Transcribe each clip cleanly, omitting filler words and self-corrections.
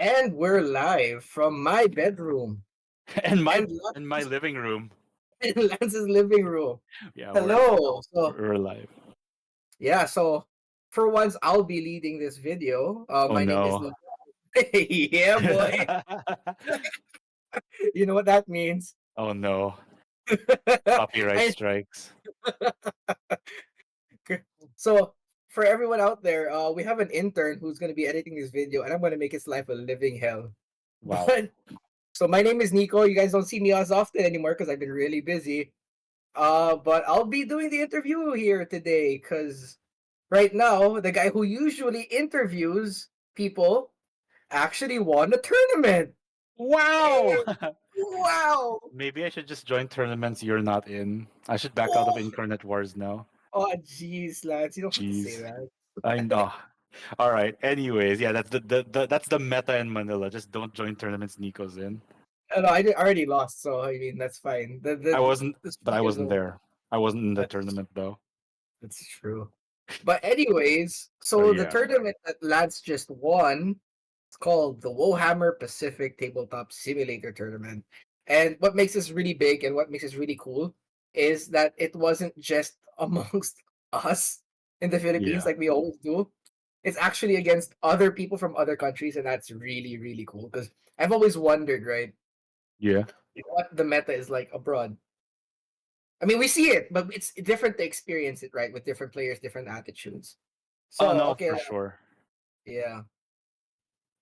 And we're live from my bedroom and my and in my living room. Lance's living room. Yeah, Hello. So we're live. yeah, so for once I'll be leading this video. Oh My name is no. yeah, boy. You know what that means. Oh no. Copyright I, strikes. so for everyone out there, we have an intern who's gonna be editing this video, and I'm gonna make his life a living hell. Wow. But so my name is Nico. You guys don't see me as often anymore because I've been really busy. But I'll be doing the interview here today because right now the guy who usually interviews people actually won a tournament. Wow. Hey, wow! Maybe I should just join tournaments you're not in. I should back out of Oh, Incarnate Wars now. oh, jeez, lads, you don't have to say Jeez. that. I know. All right. Anyways, yeah, that's the that's the meta in Manila. Just don't join tournaments Nico's in. No, already lost, so I mean that's fine. I wasn't, The but streak I is wasn't over. there. I wasn't in the That's tournament though. that's true. But anyways, So so the yeah. tournament that Lance just won, it's called the Woehammer Pacific Tabletop Simulator Tournament. And what makes this really big and what makes this really cool is that it wasn't just amongst us in the Philippines Yeah. like we always do. It's actually against other people from other countries, and that's really, really cool. Because I've always wondered, right, Yeah. what the meta is like abroad. I mean, we see it, but it's different to experience it, right, with different players, different attitudes. Oh So, no, okay, for sure. yeah.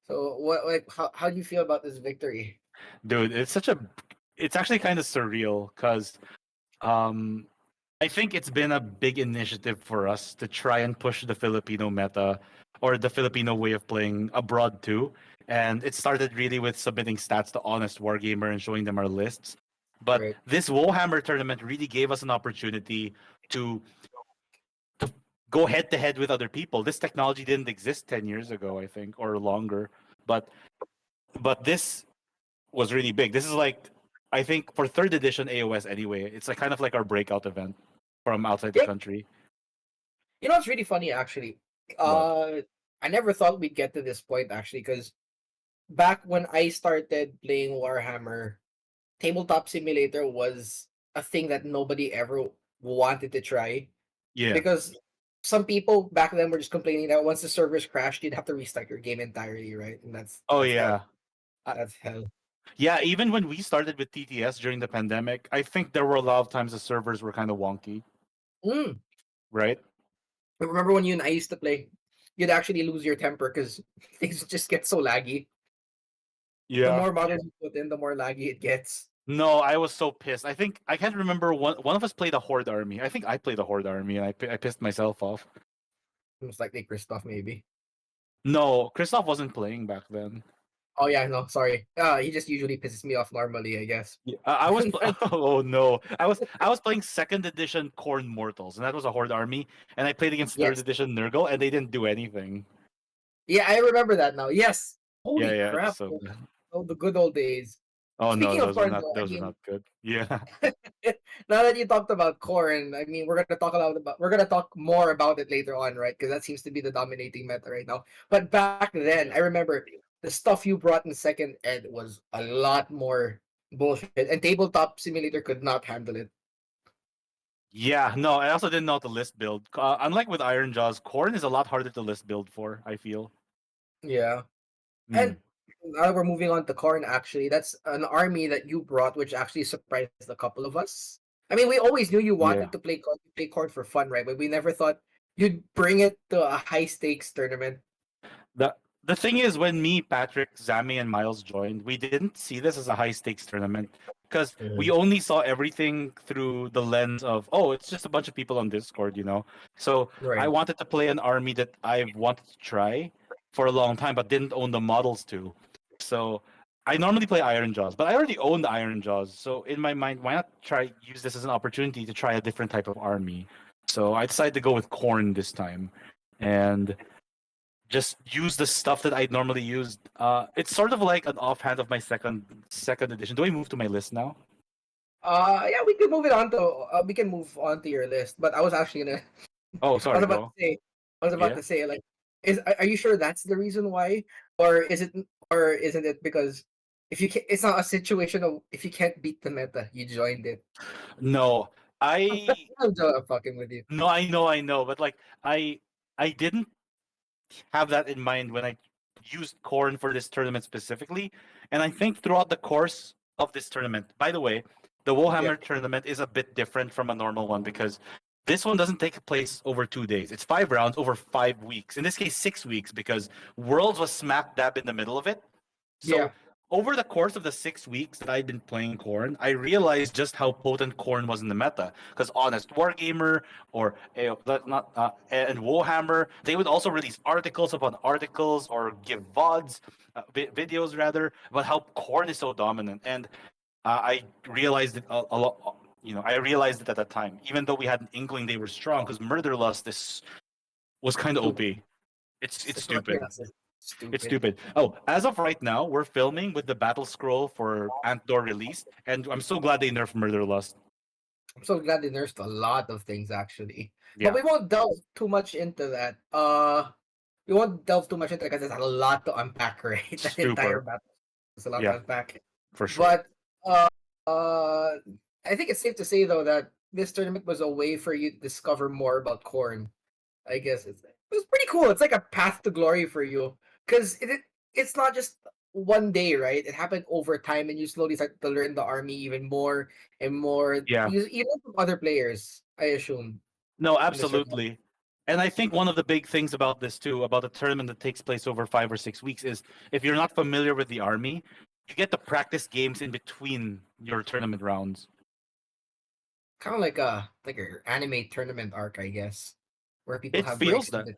So, what, like, how do you feel about this victory? Dude, it's actually kind of surreal because um I think it's been a big initiative for us to try and push the Filipino meta or the Filipino way of playing abroad too. And it started really with submitting stats to Honest Wargamer and showing them our lists. But Right. this Warhammer tournament really gave us an opportunity to to go head to head with other people. This technology didn't exist 10 years ago, I think, or longer. But this was really big. This is like, I think for third edition AOS anyway, it's like kind of like our breakout event from outside the Yeah. country. You know what's really funny, actually? What? I never thought we'd get to this point, actually, because back when I started playing Warhammer, Tabletop Simulator was a thing that nobody ever wanted to try Yeah. because some people back then were just complaining that once the servers crashed, you'd have to restart your game entirely, right? And Oh that's hell. yeah. Uh, That's hell. yeah, even when we started with TTS during the pandemic, I think there were a lot of times the servers were kind of wonky, Mm. right? I remember when you and I used to play, you'd actually lose your temper because things just get so laggy. The Yeah. more models you put in, the more laggy it gets. No, I was so pissed. I think I can't remember one of us played a horde army. I think I played a horde army and I pissed myself off. Most likely Christoph, maybe. No, Christoph wasn't playing back then. Oh yeah, no, sorry. He just usually pisses me off normally, I guess. Yeah, I was oh no. I was playing second edition Khorne Mortals and that was a horde army and I played against third Yes. edition Nurgle and they didn't do anything. Yeah, I remember that now. Yes. Yeah, Holy yeah, crap. so Oh, the good old days. oh no, Speaking of corn, though, I those were mean, not good. Yeah. now that you talked about corn, I mean, we're gonna talk more about it later on, right? Because that seems to be the dominating meta right now. But back then, I remember the stuff you brought in second ed was a lot more bullshit, and tabletop simulator could not handle it. Yeah, no, I also didn't know how to list build. Unlike with Iron Jaws, Corn is a lot harder to list build for, I feel. Yeah. And Mm, now we're moving on to corn. Actually, that's an army that you brought, which actually surprised a couple of us. I mean, we always knew you wanted yeah. to play corn for fun, right? But we never thought you'd bring it to a high stakes tournament. The the thing is when me, Patrick, Zami, and Miles joined, we didn't see this as a high stakes tournament because we Mhm. only saw everything through the lens of, oh, it's just a bunch of people on Discord, you know. So I Right. wanted to play an army that I've wanted to try for a long time but didn't own the models to. So I normally play Iron Jaws, but I already own the Iron Jaws. So in my mind, why not try use this as an opportunity to try a different type of army? So I decided to go with Corn this time. And just use the stuff that I normally use. It's sort of like an offhand of my second edition. Do I move to my list now? Yeah, we can move it on to we can move on to your list. But I was actually gonna Oh, I was sorry, about to go. say I was about Yeah. to say like are you sure that's the reason why, or is it or isn't it because if you can, it's not a situation of if you can't beat the meta, you joined it. No, I I'm just fucking with you. no, I know, but like I didn't have that in mind when I used Khorne for this tournament specifically. And I think throughout the course of this tournament, by the way, the Yeah, Woehammer tournament is a bit different from a normal one because this one doesn't take place over 2 days. It's 5 rounds over 5 weeks. In this case, 6 weeks because Worlds was smack dab in the middle of it. yeah. So over the course of the 6 weeks that I've been playing Khorne, I realized just how potent Khorne was in the meta. Because Honest Wargamer or not and Warhammer, they would also release articles upon articles or give VODs, videos rather, about how Khorne is so dominant. And I realized it a lot. You know, I realized it at that time, even though we had an inkling they were strong. Because Murder Lust this was kind of Stupid. OP. It's It's what stupid. It's stupid. stupid. Oh, as of right now, we're filming with the battle scroll for Antdor released, and I'm so glad they nerfed Murder Lust. I'm so glad they nerfed a lot of things actually. But Yeah, we won't delve too much into that. We won't delve too much into it because there's a lot to unpack, right? That entire super. battle. There's a lot to Yeah, unpack. for sure. But uh I think it's safe to say though that this tournament was a way for you to discover more about Khorne. I guess it was pretty cool. It's like a path to glory for you because it's not just one day, right? It happened over time, and you slowly start to learn the army even more and more. Yeah. You learn from other players, I assume, No, in this tournament. absolutely. And I think one of the big things about this too, about a tournament that takes place over 5 or 6 weeks, is if you're not familiar with the army, you get to practice games in between your tournament rounds. Kind of like a anime tournament arc, I guess, where people It have feels breaks in that. the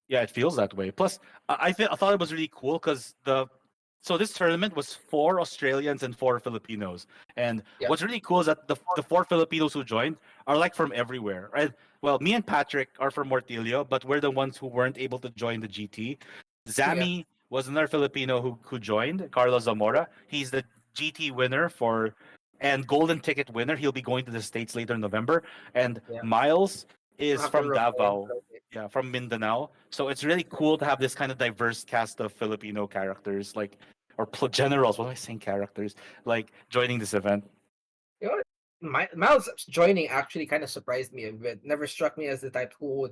Yeah, it feels that way. Plus, I thought it was really cool because this tournament was 4 Australians and 4 Filipinos, and yeah what's really cool is that the 4 Filipinos who joined are like from everywhere. Right? Well, me and Patrick are from Wartilyo, but we're the ones who weren't able to join the GT. yeah Zami was another Filipino who joined, Carlos Zamora. He's the GT winner for and golden ticket winner. He'll be going to the States later in November. And yeah. Miles We'll is have to from report. Davao, yeah, from Mindanao. So it's really cool to have this kind of diverse cast of Filipino characters, like generals. What am I saying? Characters like joining this event. You know, Miles joining actually kind of surprised me a bit. Never struck me as the type who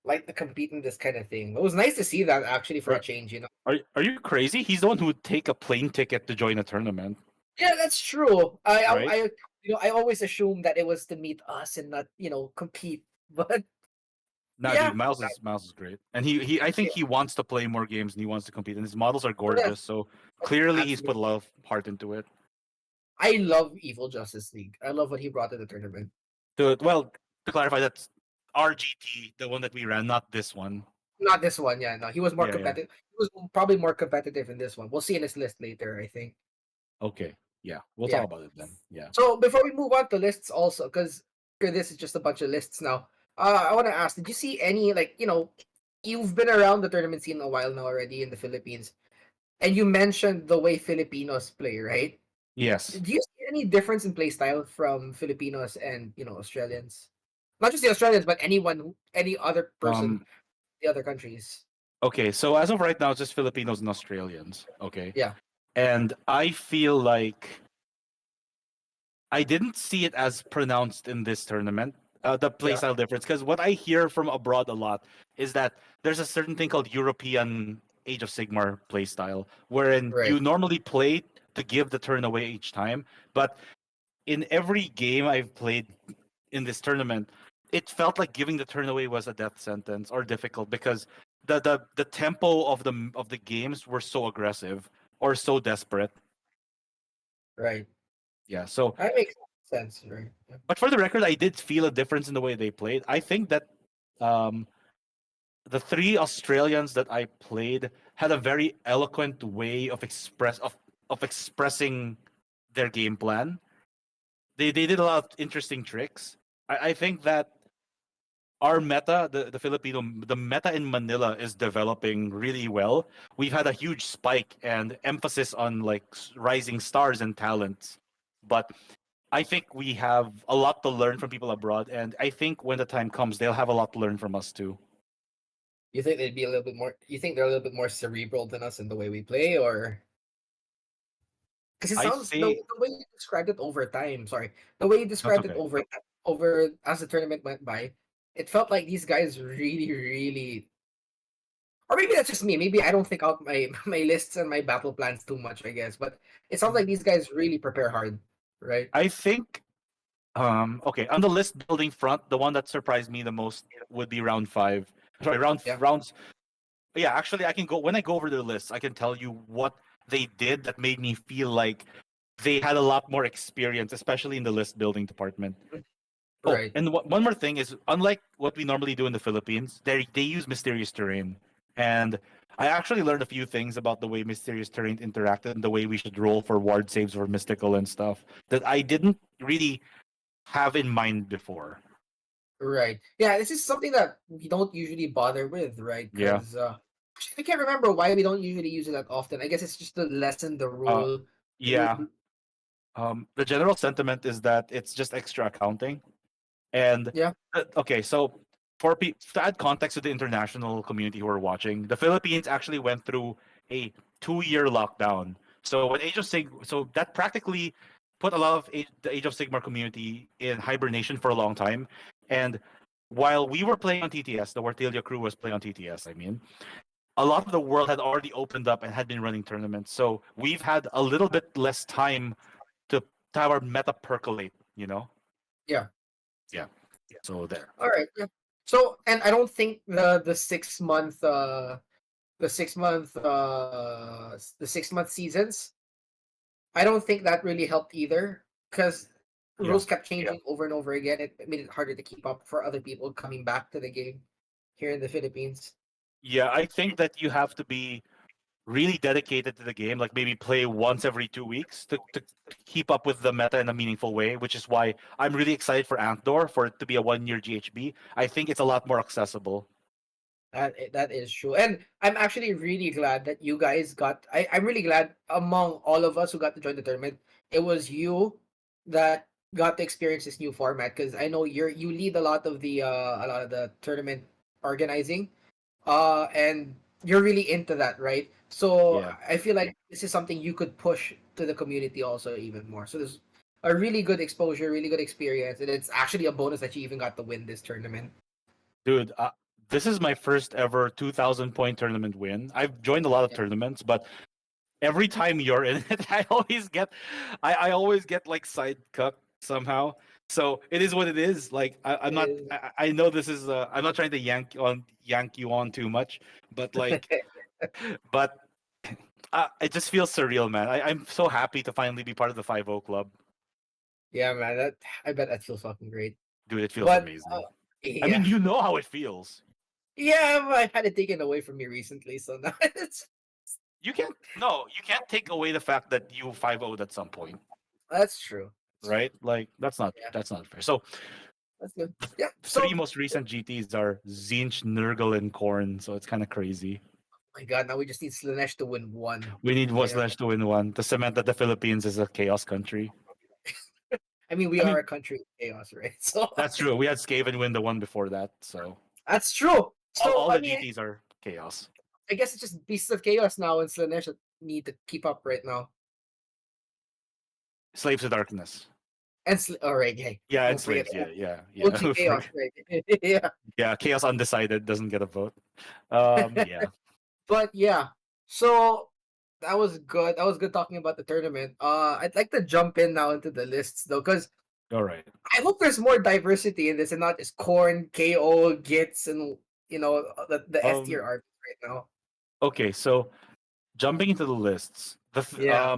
like to compete in this kind of thing. It was nice to see that actually for a Are, change, you know. are you crazy? He's the one who would take a plane ticket to join a tournament, Yeah, that's true. right? I always assumed that it was to meet us and not compete. But Nah, dude, yeah, Miles is great, and he I think yeah, he wants to play more games and he wants to compete, and his models are yeah, gorgeous. So clearly, he's put a absolutely. lot of heart into it. I love Evil Justice League. I love what he brought to the tournament. To clarify, that's RGT, the one that we ran, not this one. Not this one, yeah. No, he was more Yeah, yeah. competitive. He was probably more competitive in this one. We'll see in his list later, I think. Okay, yeah, we'll talk Yeah. about it then. Yeah. So before we move on to lists, also because this is just a bunch of lists now. I want to ask: did you see any you've been around the tournament scene a while now already in the Philippines, and you mentioned the way Filipinos play, right? Yes. Do you see any difference in play style from Filipinos and Australians? Not just the Australians, but any other person, Um. the other countries. Okay. So as of right now, it's just Filipinos and Australians. Okay. Yeah, And I feel like I didn't see it as pronounced in this tournament. The yeah, playstyle difference, because what I hear from abroad a lot is that there's a certain thing called European Age of Sigmar playstyle, wherein right, you normally play to give the turn away each time. But in every game I've played in this tournament, it felt like giving the turn away was a death sentence or difficult because the tempo of the games were so aggressive or so desperate. right. Yeah. So, That makes sense, right? Yeah. but for the record, I did feel a difference in the way they played. I think that um, the 3 Australians that I played had a very eloquent way of expressing their game plan. They did a lot of interesting tricks. I think that our meta, the meta in Manila is developing really well. We've had a huge spike and emphasis on like rising stars and talents, but I think we have a lot to learn from people abroad, and I think when the time comes, they'll have a lot to learn from us too. You think they'd be a little bit more? You think they're a little bit more cerebral than us in the way we play, or because it I sounds say the way you described it over time. Sorry, the way you that's described it okay. over as the tournament went by, it felt like these guys really, or maybe that's just me. Maybe I don't think out my my lists and my battle plans too much. I guess, but it sounds like these guys really prepare hard, right? I think okay, on the list building front, the one that surprised me the most would be round 5. Sorry, Yeah, rounds. Yeah, actually, I can go when I go over the list. I can tell you what they did that made me feel like they had a lot more experience, especially in the list building department. Oh, right. and one more thing is, unlike what we normally do in the Philippines, they use mysterious terrain, and I actually learned a few things about the way mysterious terrain interacted and the way we should roll for ward saves for mystical and stuff that I didn't really have in mind before. Right. Yeah, this is something that we don't usually bother with, right? Yeah. Because I can't remember why we don't usually use it that often. I guess it's just to lessen Uh, the rule. yeah. The general sentiment is that it's just extra accounting. And Yeah, okay, so to add context to the international community who are watching, the Philippines actually went through a 2-year lockdown. So when Age of so that practically put a lot of the Age of Sigmar community in hibernation for a long time. And while we were playing on TTS, the Wartilyo crew was playing on TTS. I mean, a lot of the world had already opened up and had been running tournaments. So we've had a little bit less time to, to have our meta percolate. You know? yeah. Yeah. So there. All right. Yeah. So, and I don't think the 6 month the 6 month seasons. I don't think that really helped either because Yeah. rules kept changing over and over again. It made it harder to keep up for other people coming back to the game here in the Philippines. Yeah, I think that you have to be really dedicated to the game, like maybe play once every 2 weeks to keep up with the meta in a meaningful way, which is why I'm really excited for Antdor for it to be a 1 year GHB. I think it's a lot more accessible. That is true, and I'm actually really glad that you guys got. I'm really glad among all of us who got to join the tournament, it was you that got to experience this new format because I know you lead a lot of the tournament organizing, and you're really into that, right? So Yeah. I feel like this is something you could push to the community also even more. So there's a really good exposure, really good experience, and it's actually a bonus that you even got to win this tournament. Dude, this is my first ever 2,000 point tournament win. I've joined a lot of Yeah, tournaments, but every time you're in it, I always get like side cucked somehow. So it is what it is. Like I'm not. it I know this is. I'm not trying to yank you on too much, but like, is. but it just feels surreal, man. I'm so happy to finally be part of the 5-0 club, Yeah, man, that I bet that feels fucking great. dude. It feels But amazing. I mean, yeah, you know how it feels. yeah, I had it taken away from me recently, so now it's You can't. No, you can't take away the fact that you 5-0'd at some point, that's true. That's true. right? Like Yeah, that's not fair. So that's good. Yeah. three So, most recent GTs are Zinch, Nurgle, and Khorne, so it's kind of crazy. my God, now we just need Slanesh to win one. We need You know, Waslash to win one to cement that the Philippines is a chaos country. I mean, we I are mean, a country of chaos, right? So that's true. We had Skaven win the one before that, so that's true. So all I the mean, GTs are chaos. I guess it's just beasts of chaos now, and Slanesh that need to keep up right now. Slaves to darkness. And all right, hey, Yeah, and don't forget slaves. Yeah, yeah, OG yeah. chaos, right? Yeah. Yeah, chaos undecided doesn't get a vote. Yeah. But yeah, so that was good. That was good talking about the tournament. I'd like to jump in now into the lists though, because All right. I hope there's more diversity in this and not just Corn, KO, Gits, and the S tier Um. artists right now. Okay, so jumping into the lists, Yeah,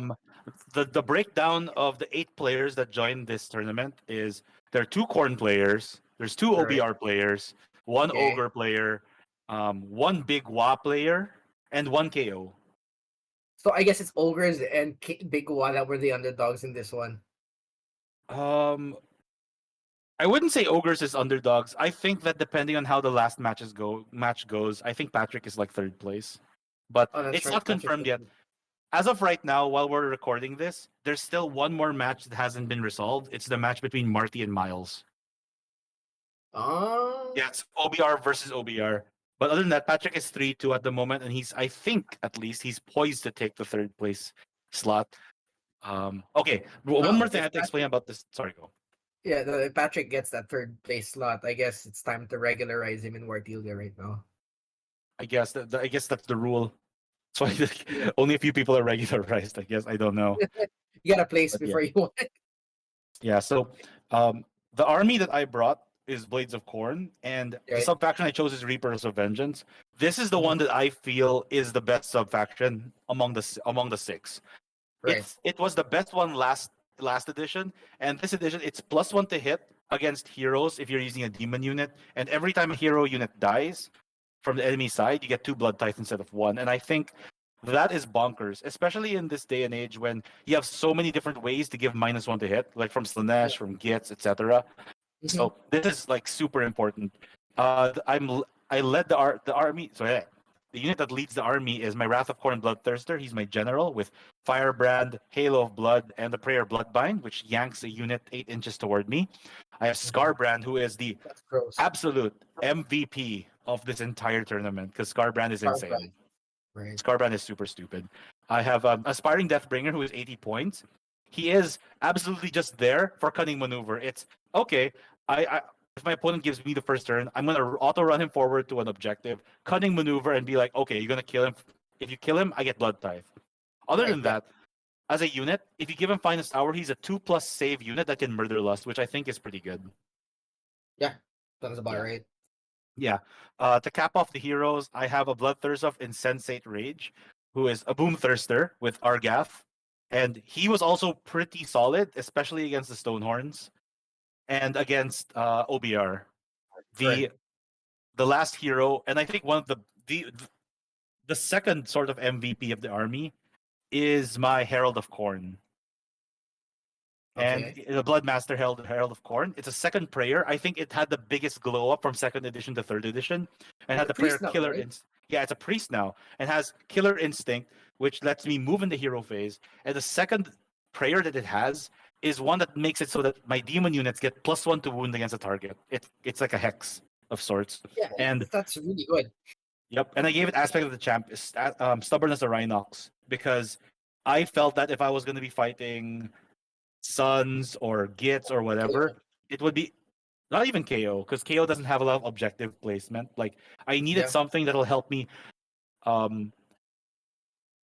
the breakdown of the 8 players that joined this tournament is there are 2 Khorne players, there's two all right. OBR players, one Okay. Ogre player, one big Wa player, and one KO. So I guess it's Ogres and Big Wa that were the underdogs in this one. Um, I wouldn't say Ogres is underdogs. I think that depending on how the last match goes, I think Patrick is like 3rd place, but Oh, that's it's right. not Patrick. confirmed yet. As of right now, while we're recording this, there's still one more match that hasn't been resolved. It's the match between Marty and Miles. Oh, Yeah, it's OBR versus OBR. But other than that, Patrick is 3-2 at the moment, and I think at least he's poised to take the third place slot. Okay, one more thing I If have to explain about this. Sorry, go. Yeah, if Patrick gets that third place slot, I guess it's time to regularize him in Wartilyo right now. I guess I guess that's the rule. So Yeah. only a few people are regularized. I guess I don't know, You got a place but yeah, before you won. yeah. So the army that I brought is Blades of Khorne, and the Right? sub faction I chose is Reapers of Vengeance. This is the Mhm. one that I feel is the best sub faction among the six. Right. It was the best one last edition, and this edition it's +1 to hit against heroes if you're using a demon unit, and every time a hero unit dies from the enemy side, you get 2 blood tithes instead of 1. And I think that is bonkers, especially in this day and age when you have so many different ways to give -1 to hit, like from Slanesh, from Gits, etc. Mhm. So this is like super important. I led the army. So yeah, the unit that leads the army is my Wrath of Khorne Bloodthirster. He's my general with Firebrand, Halo of Blood, and the Prayer Bloodbind, which yanks a unit 8 inches toward me. I have Scarbrand, who is the That's gross. absolute MVP of this entire tournament because Scarbrand is Scarf insane. Right. Scarbrand is super stupid. I have Aspiring Deathbringer, who is 80 points. He is absolutely just there for cunning maneuver. It's okay. I if my opponent gives me the first turn, I'm gonna auto run him forward to an objective, cunning maneuver, and be like, okay, you're gonna kill him. If you kill him, I get Blood Tithe. Other Right. than Yeah. that, as a unit, if you give him Finest Hour, he's a 2+ save unit that can murder Lust, which I think is pretty good. Yeah. Sounds about Yeah. right. Yeah. To cap off the heroes, I have a Bloodthirst of Insensate Rage, who is a Boomthirster with Argath. And he was also pretty solid, especially against the Stonehorns and against OBR. Right. The last hero, and I think one of the second sort of MVP of the army is my Herald of Khorne. And Okay. the Bloodmaster Herald of Khorne. It's a second prayer. I think it had the biggest glow up from second edition to third edition, and It's had a the prayer priest now, killer right? instinct. Yeah, it's a priest now, and has killer instinct, which lets me move in the hero phase. And the second prayer that it has is one that makes it so that my demon units get +1 to wound against a target. It's like a hex of sorts. Yeah. And That's really good. yep, and I gave it aspect of the champ, stubbornness of Rhinox, because I felt that if I was going to be fighting Suns or Gits or whatever, KO. it would be not even KO because KO doesn't have a lot of objective placement. Like I needed Yeah. something that'll help me um,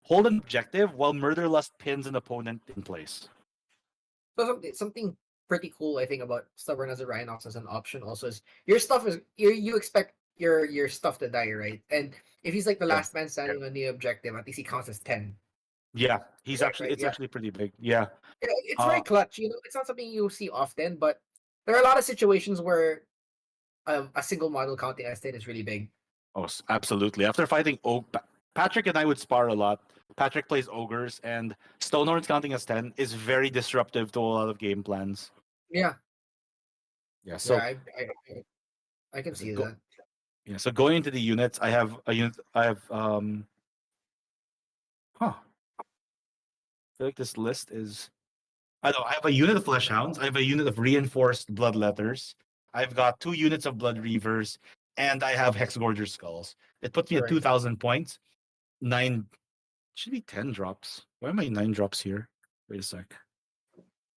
hold an objective while Murderlust pins an opponent in place. So something pretty cool I think about stubborn as a Rhinox as an option also is your stuff is you expect your stuff to die, right? And if he's like the Yeah, last man standing on the objective, at least he counts as 10. yeah, he's actually Right. it's Yeah. actually pretty big. Yeah, Yeah, it's very uh, clutch. It's not something you see often, but there are a lot of situations where a single model counting as 10 is really big. absolutely. After fighting Patrick and I would spar a lot. Patrick plays ogres, and Stonehorns counting as 10 is very disruptive to a lot of game plans. Yeah. Yeah, Yeah, so I can so see go, that. yeah, so going into the units, I have a unit. I have I feel like this list is. I know I have a unit of Flesh Hounds. I have a unit of reinforced Bloodletters. I've got 2 units of Blood Reavers, and I have Hexgorger Skulls. It puts me at Right. 2,000 points. 9 should be 10 drops. Why am I 9 drops here? Wait a sec.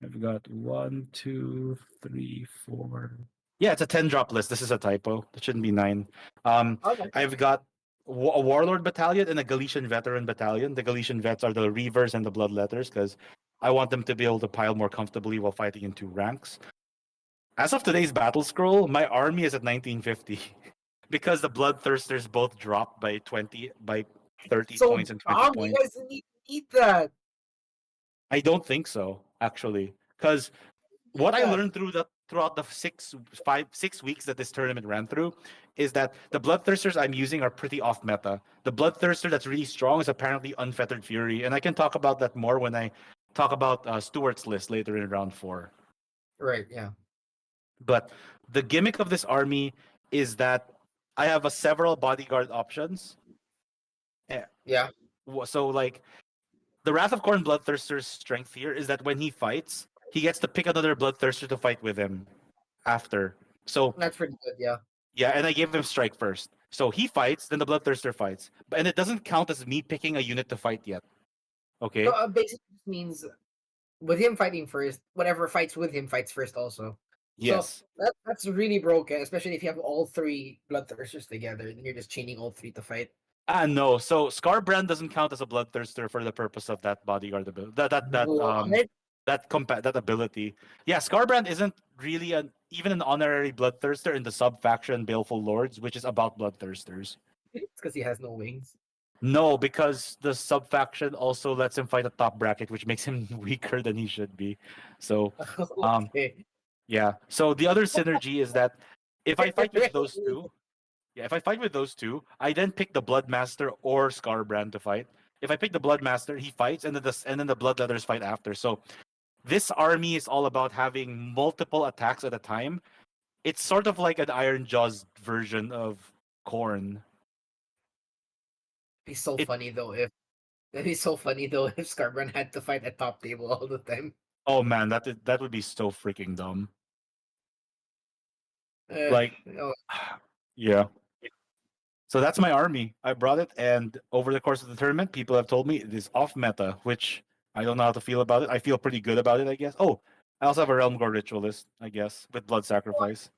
I've got 1, 2, 3, 4. Yeah, it's a 10 drop list. This is a typo. It shouldn't be 9. Okay. I've got a Warlord Battalion and a Galician Veteran Battalion. The Galician Vets are the Reavers and the Bloodletters because I want them to be able to pile more comfortably while fighting in 2 ranks. As of today's battle scroll, my army is at 1950 because the Bloodthirsters both dropped by 30 So points and 20 you points. guys need that. I don't think so, actually, because Need what I that. learned throughout the 6 weeks that this tournament ran through is that the Bloodthirsters I'm using are pretty off meta. The Bloodthirster that's really strong is apparently Unfettered Fury, and I can talk about that more when I talk about Stuart's list later in round 4. Right. Yeah. But the gimmick of this army is that I have several bodyguard options. Eh, Yeah. So like the Wrath of Khorne Bloodthirster's strength here is that when he fights, he gets to pick another Bloodthirster to fight with him after. So That's pretty good. Yeah. yeah, and I gave him strike first. So he fights, then the Bloodthirster fights, and it doesn't count as me picking a unit to fight yet. So Okay. basically, this means with him fighting first, whatever fights with him fights first also. So Yes. that's really broken, especially if you have all three bloodthirsters together, then you're just chaining all three to fight. No. So Scarbrand doesn't count as a Bloodthirster for the purpose of that bodyguard ability. What? That ability. Yeah, Scarbrand isn't really even an honorary Bloodthirster in the sub faction Baleful Lords, which is about Bloodthirsters. It's because he has no wings. No, because the sub faction also lets him fight a top bracket, which makes him weaker than he should be. So, um, Okay. yeah. So the other synergy is that if I fight with those two, yeah, if I fight with those two, I then pick the Bloodmaster or Scarbrand to fight. If I pick the Bloodmaster, he fights, and then the Bloodleathers fight after. So this army is all about having multiple attacks at a time. It's sort of like an Iron Jaws version of Khorne. It'd be so It funny though if that'd be so funny though if Scarbrand had to fight at top table all the time. Oh man, that would be so freaking dumb. Uh, Like, oh, yeah. So that's my army. I brought it, and over the course of the tournament, people have told me it is off meta, which I don't know how to feel about it. I feel pretty good about it, I guess. Oh, I also have a Realm Gore Ritualist, I guess, with Blood Sacrifice.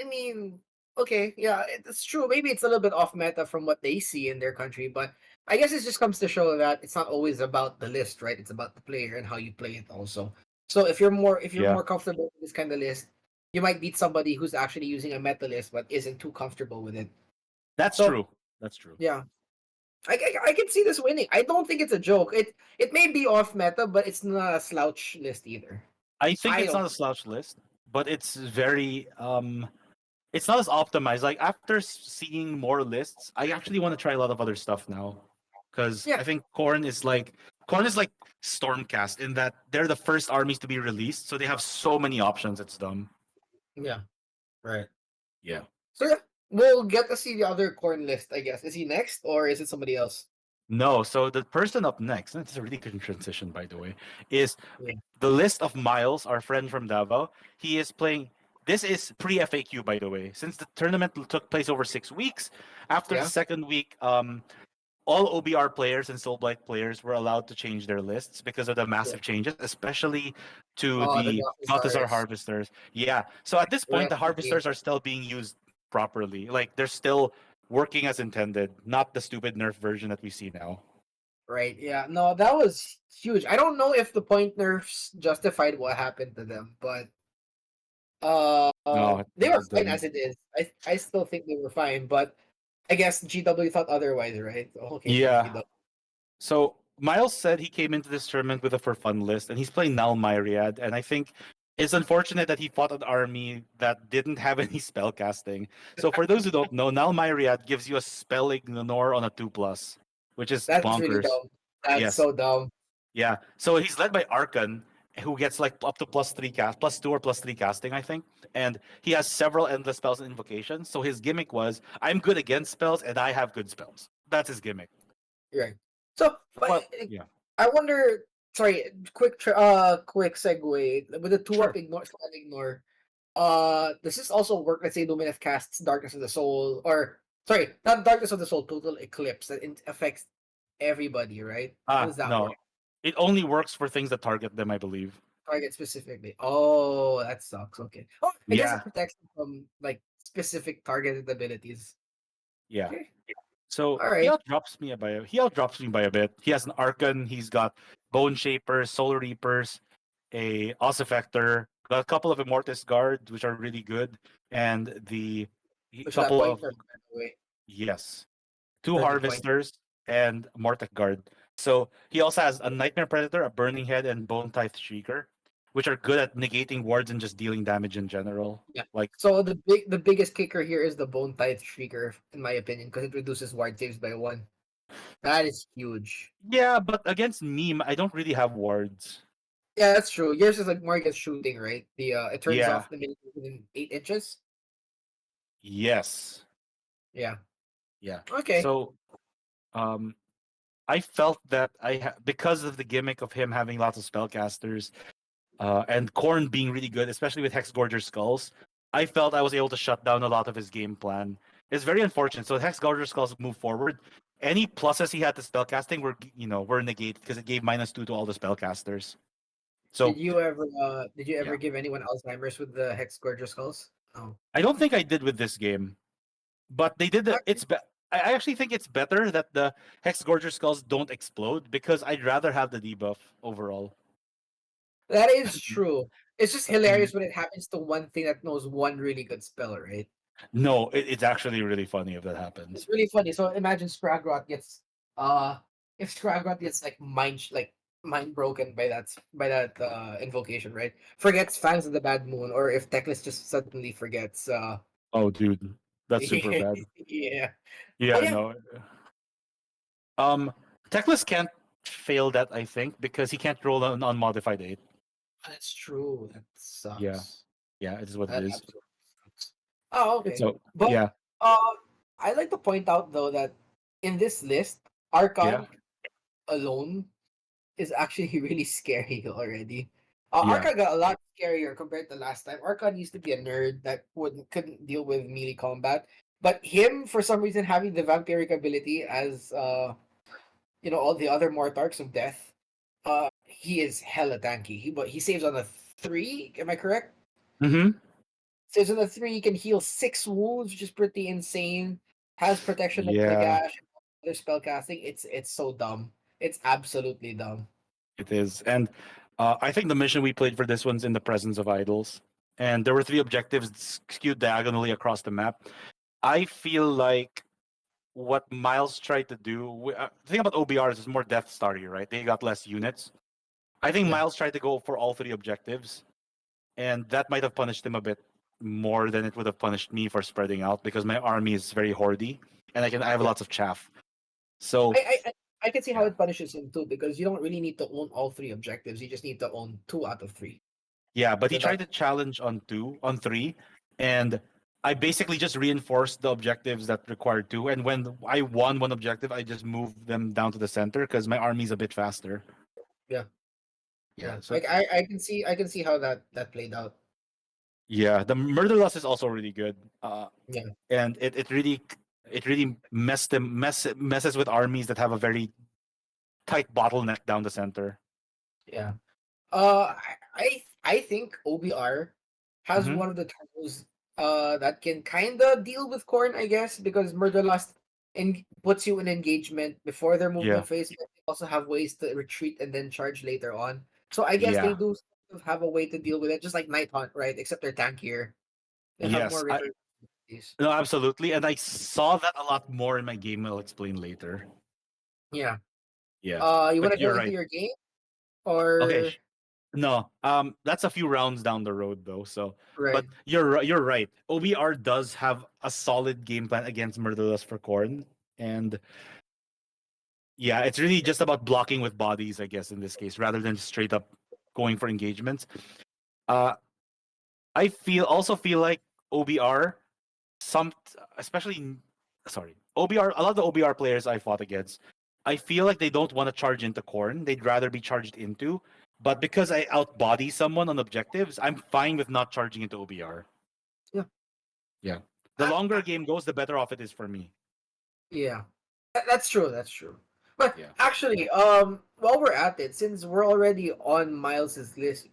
I mean, okay, yeah, it's true. Maybe it's a little bit off meta from what they see in their country, but I guess it just comes to show that it's not always about the list, right? It's about the player and how you play it also. So if you're Yeah, more comfortable with this kind of list, you might beat somebody who's actually using a meta list but isn't too comfortable with it. that's So true. That's true. yeah, I can see this winning. I don't think it's a joke. It may be off meta, but it's not a slouch list either. I think I it's not don't. a slouch list, but it's very it's not as optimized. Like after seeing more lists, I actually want to try a lot of other stuff now because Yeah, I think Khorne is like Stormcast in that they're the first armies to be released, so they have so many options. It's dumb. yeah, right. Yeah. So yeah, we'll get to see the other corn list. I guess is he next or is it somebody else? No, so the person up next, and it's a really good transition, by the way, is Yeah, the list of Miles, our friend from Davao. He is playing. This is pre FAQ, by the way. Since the tournament took place over 6 weeks, after the yeah. second week, all OBR players and Soulblight players were allowed to change their lists because of the Yeah. massive changes, especially to Oh, the the Balthazar Gothisaurus. Harvesters. Yeah. So at this point, Rest the in peace. Harvesters are still being used properly. Like they're still working as intended, not the stupid nerf version that we see now. Right. Yeah. No, that was huge. I don't know if the point nerfs justified what happened to them, but No, they were it fine didn't. as it is. I still think they were fine, but I guess GW thought otherwise, right? Okay, fine, Yeah. GW. So Miles said he came into this tournament with a for fun list, and he's playing Nal Myriad. And I think it's unfortunate that he fought an army that didn't have any spell casting. So for those who don't know, Nal Myriad gives you a spell ignore on a 2+, which is That's really bonkers. dumb. That's Yes. so dumb. Yeah. So he's led by Arkan, who gets like up to +2 or +3 casting, I think. And he has several endless spells and invocations. So his gimmick was, I'm good against spells and I have good spells. That's his gimmick. Right. So, but But yeah, I wonder. Sorry, quick segue with the two sure. up ignore slam ignore. Does this also work? Let's say Lumineth casts Darkness of the Soul, or sorry, not Darkness of the Soul, Total Eclipse that affects everybody, right? How does that work? No. It only works for things that target them, I believe. Target specifically. Oh, that sucks. Okay. Oh, I guess it Yeah. protects them from like specific targeted abilities. Yeah. Okay. So All right. he outdrops me by a bit. He has an Archon, he's got Bone Shapers, Soul Reapers, a Ossifactor, got a couple of Immortus Guards, which are really good, and a Which is that couple point of nerf, by the way. yes, two Perfect point. Harvesters and Mortec Guard. So he also has a Nightmare Predator, a Burning Head, and Bone Tithe Shrieker, which are good at negating wards and just dealing damage in general. Yeah. Like So the biggest kicker here is the Bone Tithe Shrieker, in my opinion, because it reduces ward saves by 1. That is huge. yeah, but against meme, I don't really have wards. Yeah, that's true. Yours is like more against shooting, right? The it turns Yeah. off the minion within 8 inches. Yes. Yeah. Yeah. Okay. So um I felt that because of the gimmick of him having lots of spellcasters, and Khorne being really good, especially with Hexgorger Skulls, I felt I was able to shut down a lot of his game plan. It's very unfortunate. So Hex Guardian Skulls move forward. Any pluses he had to spellcasting were negated because it gave -2 to all the spellcasters. So Did you ever yeah, give anyone Alzheimer's with the Hex Gorger Skulls? Oh. I don't think I did with this game, but they did the. Actually, I actually think it's better that the Hex Gorger Skulls don't explode because I'd rather have the debuff overall. that is true. It's just hilarious Mhm. when it happens to one thing that knows one really good spell, right? No, it's actually really funny if that happens. It's really funny. So imagine Scragrot gets if Scragrot gets like mind broken by that invocation, right? Forgets Fangs of the Bad Moon, or if Teclis just suddenly forgets Oh, dude, that's super bad. yeah. But Yeah, yeah, no. Um, Teclis can't fail that, I think, because he can't roll an unmodified 8. that's true. That Yeah, sucks. yeah, it is what it That is. absolutely sucks. Oh, okay. So But yeah, uh I'd like to point out though that in this list, yeah, Archon alone is actually really scary already. yeah. Archon got a lot scarier compared to last time. Archon used to be a nerd that couldn't deal with melee combat, but him for some reason having the vampiric ability as all the other Mortarks of Death, he is hella tanky. He saves on a 3. Am I correct? Mm-hmm. Saves on a 3. He can heal 6 wounds, which is pretty insane. Has protection of the Yeah, gash. Other spell casting. It's so dumb. It's absolutely dumb. it is. And I think the mission we played for this one's in the presence of idols. And there were 3 objectives skewed diagonally across the map. I feel like what Miles tried to do. The thing about OBRs is more Death Star here, right? They got less units. I think Yeah. Miles tried to go for all 3 objectives, and that might have punished him a bit more than it would have punished me for spreading out because my army is very hoardy and I have Yeah. lots of chaff. So I can see how yeah, it punishes him too because you don't really need to own all 3 objectives. You just need to own 2 out of 3. yeah, but he So tried that to challenge on 3, and I basically just reinforced the objectives that required 2. And when I won one objective, I just moved them down to the center because my army's a bit faster. yeah, Yeah, yeah. so I can see how that played out. yeah, the murder loss is also really good. Yeah, And it really messes with armies that have a very tight bottleneck down the center. yeah. I think OBR has Hmm. one of the tools that can kind of deal with Khorne, I guess, because Murder Lust puts you in engagement before their Yeah, movement phase. But they also have ways to retreat and then charge later on. So I guess they yeah, do sort of have a way to deal with it, just like Night Hunt, right? Except they're tankier. They have yes, more return abilities. no, absolutely, and I saw that a lot more in my game. I'll explain later. Yeah. Yeah, You want but to go you're into right. your game Okay, or no, that's a few rounds down the road though. So, right? but you're right. OBR does have a solid game plan against Murderless for Corn, and yeah, it's really just about blocking with bodies, I guess, in this case, rather than straight up going for engagements. Uh, I feel like OBR some especially sorry OBR a lot of the OBR players I fought against. I feel like they don't want to charge into Corn. They'd rather be charged into. But because I outbody someone on objectives, I'm fine with not charging into OBR. Yeah. Yeah. The I, longer a game goes, the better off it is for me. Yeah, that's true. That's true. But Yeah. actually, while we're at it, since we're already on Miles's list,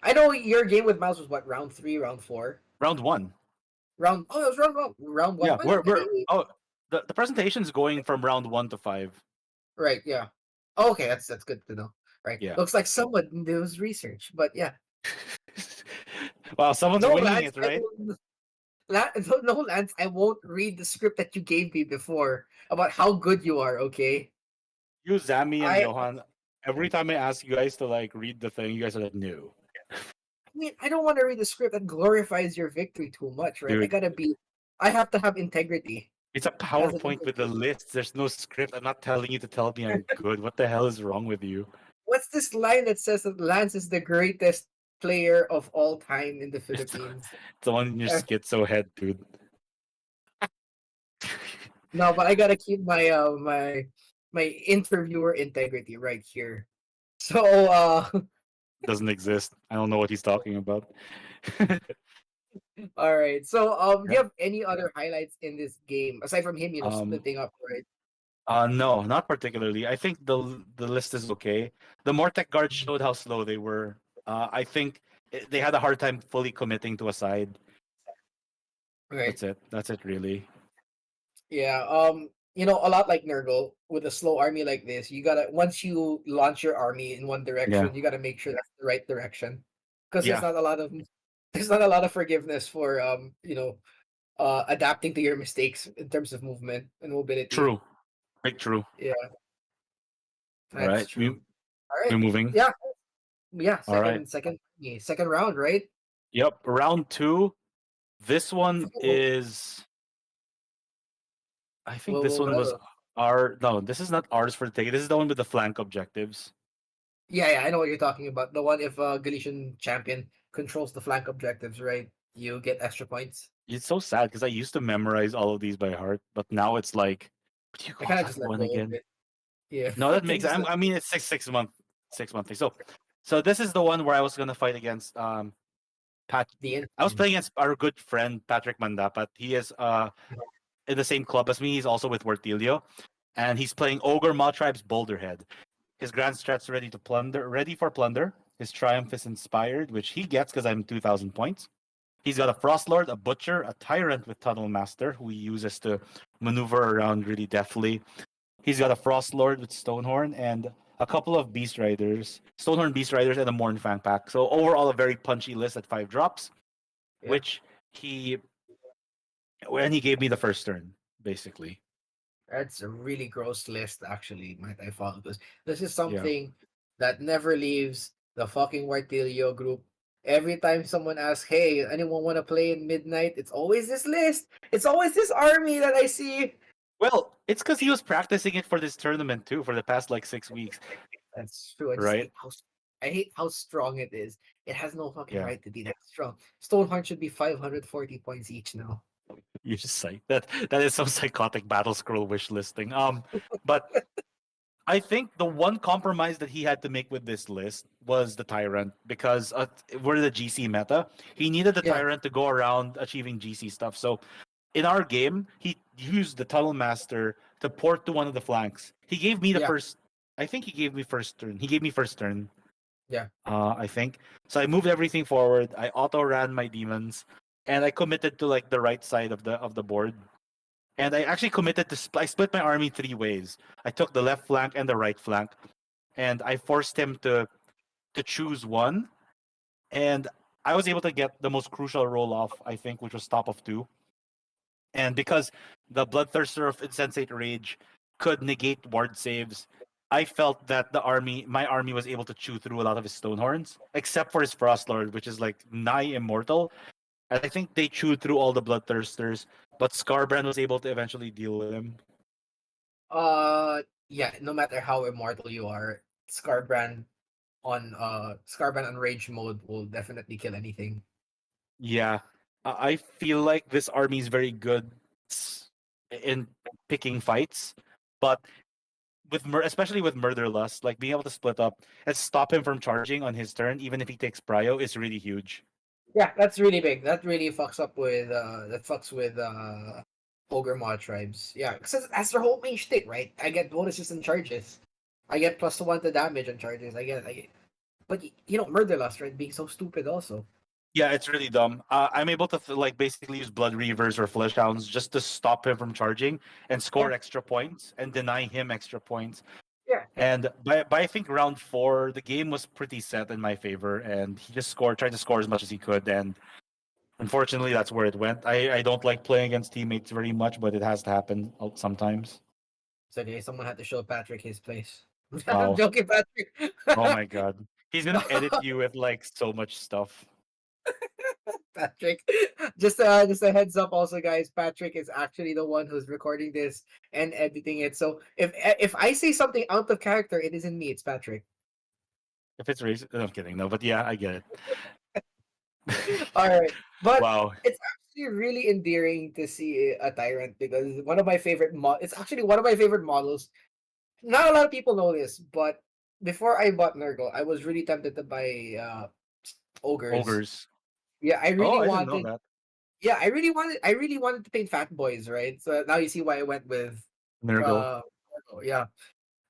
I know your game with Miles was what, round 3, round 4, Round one. round. Oh, it was round 1. Round 1. Yeah. Well, We're oh the presentation is going from round 1 to 5. right. Yeah. Oh, okay, that's good to know. Right. Yeah. Looks like someone does research, but yeah. Wow, someone's No, winging Lance, it, right? No, Lance, I won't read the script that you gave me before about how good you are. Okay. You, Zami, and I Johan. Every time I ask you guys to like read the thing, you guys are like, no. I mean, I don't want to read a script that glorifies your victory too much, right? Dude, I have to have integrity it's a as an PowerPoint with the individual. lists. There's no script. I'm not telling you to tell me I'm good. What the hell is wrong with you? What's this line that says that Lance is the greatest player of all time in the It's, Philippines? it's the one in your Uh, schizo head, dude. no, but I gotta keep my interviewer integrity right here. So Doesn't exist. I don't know what he's talking about. All right. So, do Yeah. you have any other highlights in this game aside from him, Um, splitting up, right? no, not particularly. I think the list is okay. The Mortec guards showed how slow they were. I think they had a hard time fully committing to a side. Right. That's it. That's it, really. Yeah. A lot like Nurgle with a slow army like this, you gotta once you launch your army in one Yeah. direction, you gotta make sure that's the right direction, because Yeah. there's not a lot of forgiveness for adapting to your mistakes in terms of movement and mobility. True. Right. True. Yeah, All that's right. true. All We're right. moving. Yeah. Yeah. All right. Second round, right? Yep. Round two. This one Whoa, is. I think whoa, this whoa, one was whoa. our. No, this is not ours for the ticket. This is the one with the flank objectives. Yeah, I know what you're talking about. The one if Galician champion controls the flank objectives, right? You get extra points. It's so sad because I used to memorize all of these by heart, but now it's like, what do you I call kind of that just let one go of again? it. Yeah, No, I that can makes. just let. I mean, it's 6 month thing. So this is the one where I was gonna fight against Pat. The I was end. playing against our good friend Patrick Mandapat. He is in the same club as me. He's also with Wartilyo, and he's playing Ogre Mawtribes Boulderhead. His grand strat's ready for plunder. His triumph is inspired, which he gets because I'm 2,000 points. He's got a Frost Lord, a Butcher, a Tyrant with Tunnel Master, who he uses to maneuver around really deftly. He's got a Frost Lord with Stonehorn and a couple of Beast Riders, Stonehorn Beast Riders, and a Mournfang pack. So overall, a very punchy list at 5 drops, Yeah, which he when he gave me the first turn, basically. that's a really gross list, actually. Might I follow this? This is Yeah. something that never leaves the fucking Wartilio group. Every time someone asks, "Hey, anyone want to play in Midnight?" It's always this list. It's always this army that I see. Well, it's because he was practicing it for this tournament too for the past like 6 weeks, That's true. right? I hate how strong it is. It has no fucking Yeah. right to be that strong. Stoneheart should be 540 points each now. You just say that that is some psychotic battle scroll wish listing. But I think the one compromise that he had to make with this list was the Tyrant because we're the GC meta. He needed the Yeah, Tyrant to go around achieving GC stuff. So in our game, he used the Tunnel Master to port to one of the flanks. He gave me the yeah, first. I think he gave me first turn. He gave me first turn. yeah. I think so. I moved everything forward. I auto ran my demons, and I committed to like the right side of the board. And I actually committed to. I split my army 3 ways. I took the left flank and the right flank, and I forced him to choose one. And I was able to get the most crucial roll off, I think, which was top of two. And because the Bloodthirster of Insensate Rage could negate ward saves, I felt that my army was able to chew through a lot of his Stonehorns, except for his Frostlord, which is like nigh immortal. And I think they chewed through all the Bloodthirsters, but Scarbrand was able to eventually deal with him. Yeah. No matter how immortal you are, Scarbrand on rage mode will definitely kill anything. Yeah, I feel like this army is very good in picking fights, but especially with Murder Lust, like being able to split up and stop him from charging on his turn, even if he takes prio, is really huge. Yeah, that's really big. That really fucks with Ogre Mawtribes. Yeah, because that's their whole main shtick, right? I get bonuses and charges. I get +1 to damage and charges. But Murderlust, right? Being so stupid also. Yeah, it's really dumb. I'm able to like basically use Blood Reavers or Flesh Hounds just to stop him from charging and Yeah, score extra points and deny him extra points. yeah. And by I think round four, the game was pretty set in my favor, and he just tried to score as much as he could, and unfortunately, that's where it went. I don't like playing against teammates very much, but it has to happen sometimes. So okay, someone had to show Patrick his place. I'm Wow. joking, Patrick. Oh my god. He's No, gonna edit you with like so much stuff. Patrick. Just a heads up, also, guys. Patrick is actually the one who's recording this and editing it. So if I say something out of character, it isn't me. It's Patrick. If it's racist, no, I'm kidding. No, but yeah, I get it. All right, but Wow. it's actually really endearing to see a tyrant because it's actually one of my favorite models. Not a lot of people know this, but before I bought Nurgle, I was really tempted to buy ogres. Ogres. Yeah, I Oh, really I didn't know wanted. that. Yeah, I really wanted to paint fat boys, right? So now you see why I went with. Nurgle. Uh, yeah,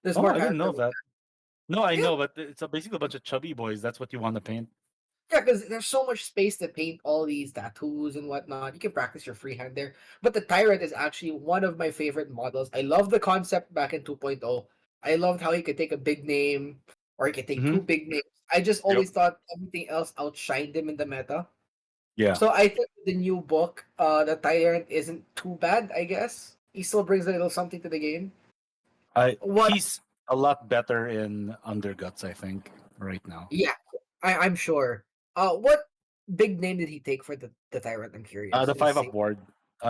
there's Oh, more I didn't character. know that. No, I Yeah, know, but it's basically a bunch of chubby boys. That's what you want to paint. yeah, because there's so much space to paint all these tattoos and whatnot. You can practice your freehand there. But the Tyrant is actually one of my favorite models. I love the concept back in 2.0. I loved how he could take a big name or he could take Mm-hmm. two big names. I just Yep. always thought everything else outshined him in the meta. Yeah. So I think the new book, the Tyrant isn't too bad, I guess. He still brings a little something to the game. What He's a lot better in Underguts, I think, right now. Yeah, I'm sure. What big name did he take for the Tyrant? I'm curious. The Did he 5-up say ward.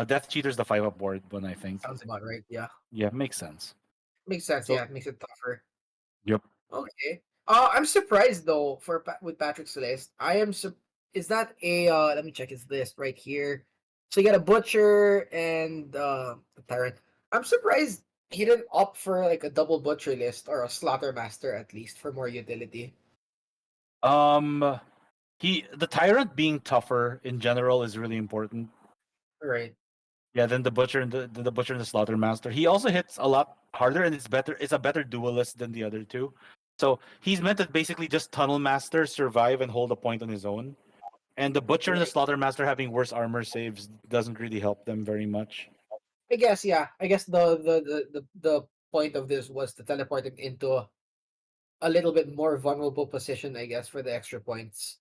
Death Cheater's the 5-up ward one, I think. sounds about right? Yeah, Yeah, makes sense. makes sense. So, Yeah, it makes it tougher. yep. Okay. I'm surprised though with Patrick's list. Is that a let me check his list right here. So you got a butcher and the tyrant. I'm surprised he didn't opt for like a double butcher list or a slaughter master at least for more utility. Um, the Tyrant being tougher in general is really important. Right. Yeah, than the Butcher and the Butcher and the Slaughter Master. He also hits a lot harder and it's better. It's a better duelist than the other two. So he's meant to basically just Tunnel Master, survive, and hold a point on his own. And the Butcher and the Right. Slaughter Master having worse armor saves doesn't really help them very much. I guess yeah. I guess the point of this was to teleport him into a little bit more vulnerable position, I guess, for the extra points.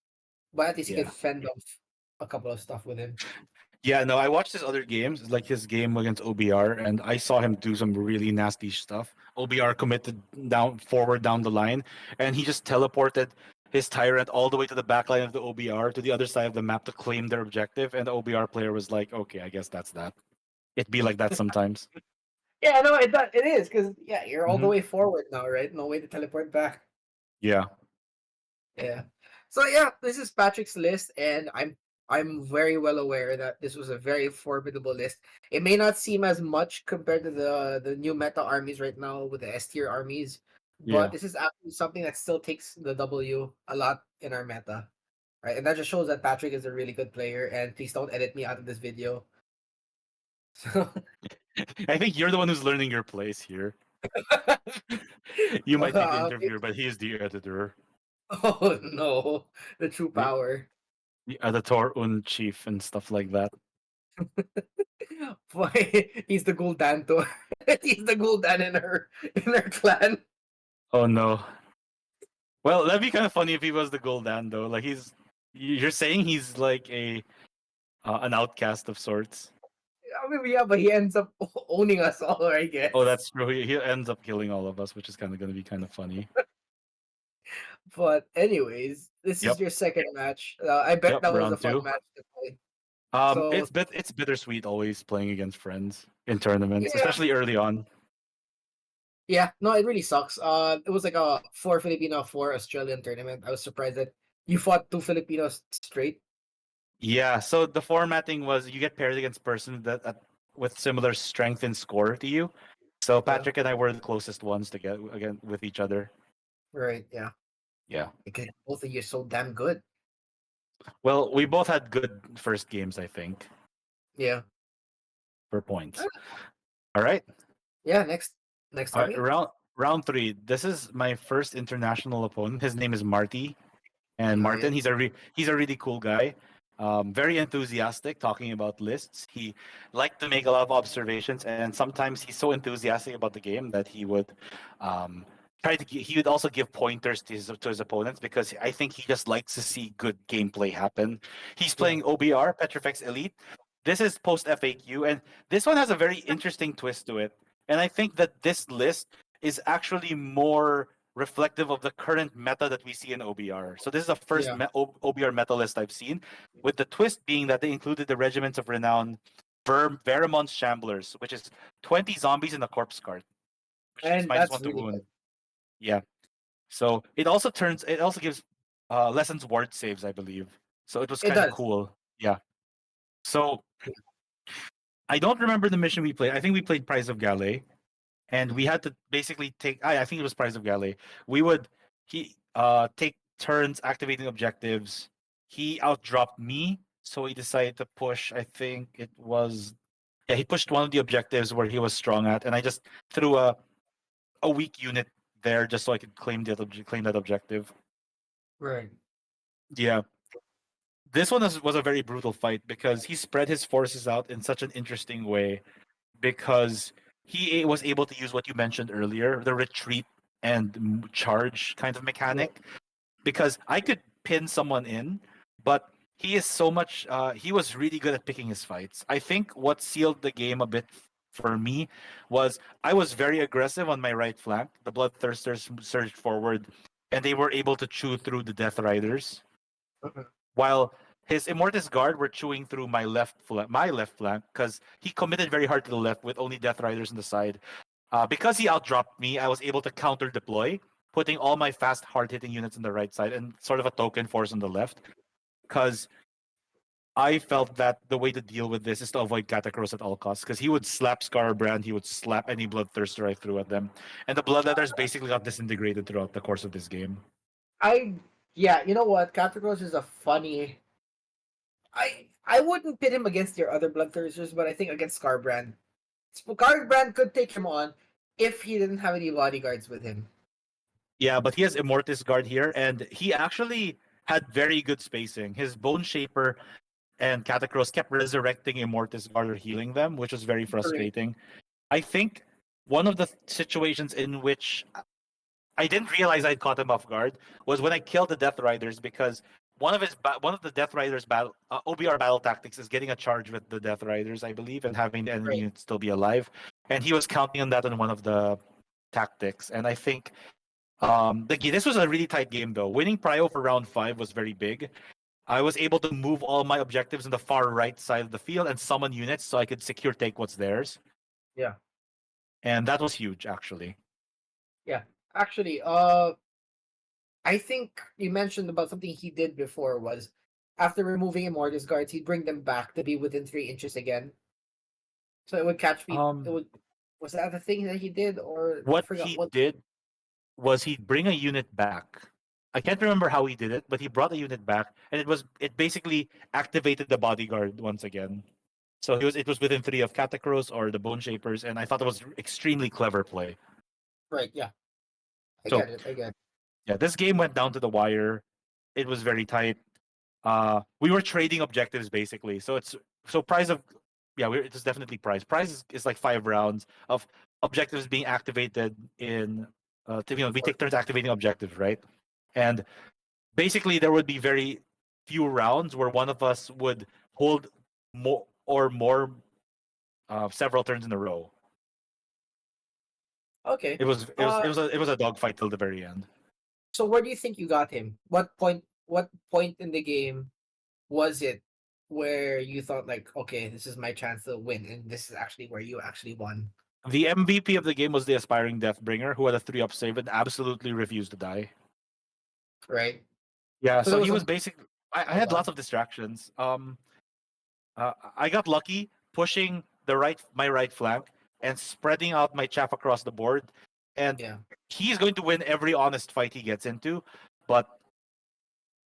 But at least he Yeah. could fend off a couple of stuff with him. Yeah, no, I watched his other games, like his game against OBR, and I saw him do some really nasty stuff. OBR committed down forward down the line, and he just teleported his tyrant all the way to the back line of the OBR to the other side of the map to claim their objective. And the OBR player was like, "Okay, I guess that's that." It be like that sometimes. Yeah, no, it is because yeah, you're all the Hmm. way forward now, right? No way to teleport back. Yeah, Yeah. So yeah, this is Patrick's list, and I'm very well aware that this was a very formidable list. It may not seem as much compared to the new meta armies right now with the S tier armies, but yeah. this is actually something that still takes the W a lot in our meta, right? And that just shows that Patrick is a really good player. And please don't edit me out of this video. So I think you're the one who's learning your place here. You might be the interviewer, but he's the editor, oh no, the true the, power. the editor in chief, and stuff like that. Why he's the Gul'dan to he's the Gul'dan in her clan. Oh no. Well, that'd be kind of funny if he was the Gul'dan, though. Like you're saying he's like a an outcast of sorts. I mean, yeah, but he ends up owning us all, I Oh, guess. that's true. He ends up killing all of us, which is kind of going to be kind of funny. But anyways, this is Yep, your second match. I bet yep. that was a Round fun two. match to play. So It's bittersweet always playing against friends in tournaments, yeah, especially early on. yeah, no, it really sucks. It was like a four Filipino, four Australian tournament. I was surprised that you fought two Filipinos straight. Yeah. So the formatting was you get paired against person with similar strength and score to you. So Yeah, Patrick and I were the closest ones to get again with each other. right. Yeah, Yeah. because both of you are so damn good. Well, we both had good first games, I think, Yeah, for points. All right. yeah. Next All right, army. round three. This is my first international opponent. His name is Marty, and Oh Martin. yeah, He's a really cool guy. Very enthusiastic, talking about lists. He liked to make a lot of observations, and sometimes he's so enthusiastic about the game that he would he would also give pointers to his opponents because I think he just likes to see good gameplay happen. He's yeah. playing OBR Petrifex Elite. This is post FAQ, and this one has a very interesting twist to it. And I think that this list is actually more reflective of the current meta that we see in OBR. So this is the first Yeah. OBR meta list I've seen, with the twist being that they included the Regiments of Renown Veremon's Shamblers, which is 20 zombies in a corpse card, which gives And minus that's one to really wound. good. Yeah. So it also gives lessons ward saves, I believe. So it was It kind of does. cool. Yeah. So I don't remember the mission we played. I think we played Prize of Galley, and we had to basically take. I think it was Prize of Galley. We would take turns activating objectives. he outdropped me, so he decided to push. I think it was yeah, he pushed one of the objectives where he was strong at, and I just threw a weak unit there just so I could claim that objective. Right. Yeah, this one was a very brutal fight because he spread his forces out in such an interesting way because was able to use what you mentioned earlier, the retreat and charge kind of Yeah. mechanic. Because I could pin someone in, but he is so much. He was really good at picking his fights. I think what sealed the game a bit for me was I was very aggressive on my right flank. The Bloodthirsters surged forward, and they were able to chew through the Death Riders, Mhm. while his Immortus Guard were chewing through my left flank, because he committed very hard to the left with only Death Riders on the side. Because he outdropped me, I was able to counter deploy, putting all my fast, hard hitting units on the right side and sort of a token force on the left. Because I felt that the way to deal with this is to avoid Catacross at all costs. Because he would slap Scarbrand, he would slap any Bloodthirster I threw at them. And the Bloodletters basically got disintegrated throughout the course of this game. I yeah, you know what? Catacross is a funny. I wouldn't pit him against your other Bloodthirsters, but I think against Scarbrand. Scarbrand could take him on if he didn't have any bodyguards with him. Yeah, but he has Immortus Guard here, and he actually had very good spacing. His Bone Shaper and Catacross kept resurrecting Immortus Guard or healing them, which was very Correct. frustrating. I think one of the situations in which I didn't realize I'd caught him off guard was when I killed the Death Riders because one of the Death Riders battle OBR battle tactics is getting a charge with the Death Riders, I believe, and having the enemy Right. unit still be alive, and he was counting on that in one of the tactics, and I think this was a really tight game though. Winning Prio for round 5 was very big. I was able to move all my objectives in the far right side of the field and summon units so I could secure take what's theirs. Yeah. And that was huge, actually. Yeah. Actually, I think you mentioned about something he did before was after removing Immortus guards, he'd bring them back to be within 3 inches again. So it would catch people. It Um, would. Was that the thing that he did, or I what forgot he what? did was he'd bring a unit back. I can't remember how he did it, but he brought a unit back, and it basically activated the bodyguard once again. So it was within 3 of Catacross or the Bone Shapers, and I thought it was extremely clever play. Right. Yeah. I So get it. I get it. yeah, this game went down to the wire. It was very tight. We were trading objectives basically. So prize of it was definitely prize. Prize is like 5 rounds of objectives being activated in we take turns activating objectives, right? And basically there would be very few rounds where one of us would hold more several turns in a row. Okay. It was a dogfight till the very end. So where do you think you got him? What point? What point in the game was it where you thought like, okay, this is my chance to win, and this is actually where you actually won, The MVP of the game was the aspiring Deathbringer, who had a 3-up save and absolutely refused to die. right? Yeah, So so there he was was a basic. I hold had on. lots of distractions. I got lucky pushing my right flank and spreading out my chaff across the board, and Yeah. he's going to win every honest fight he gets into, but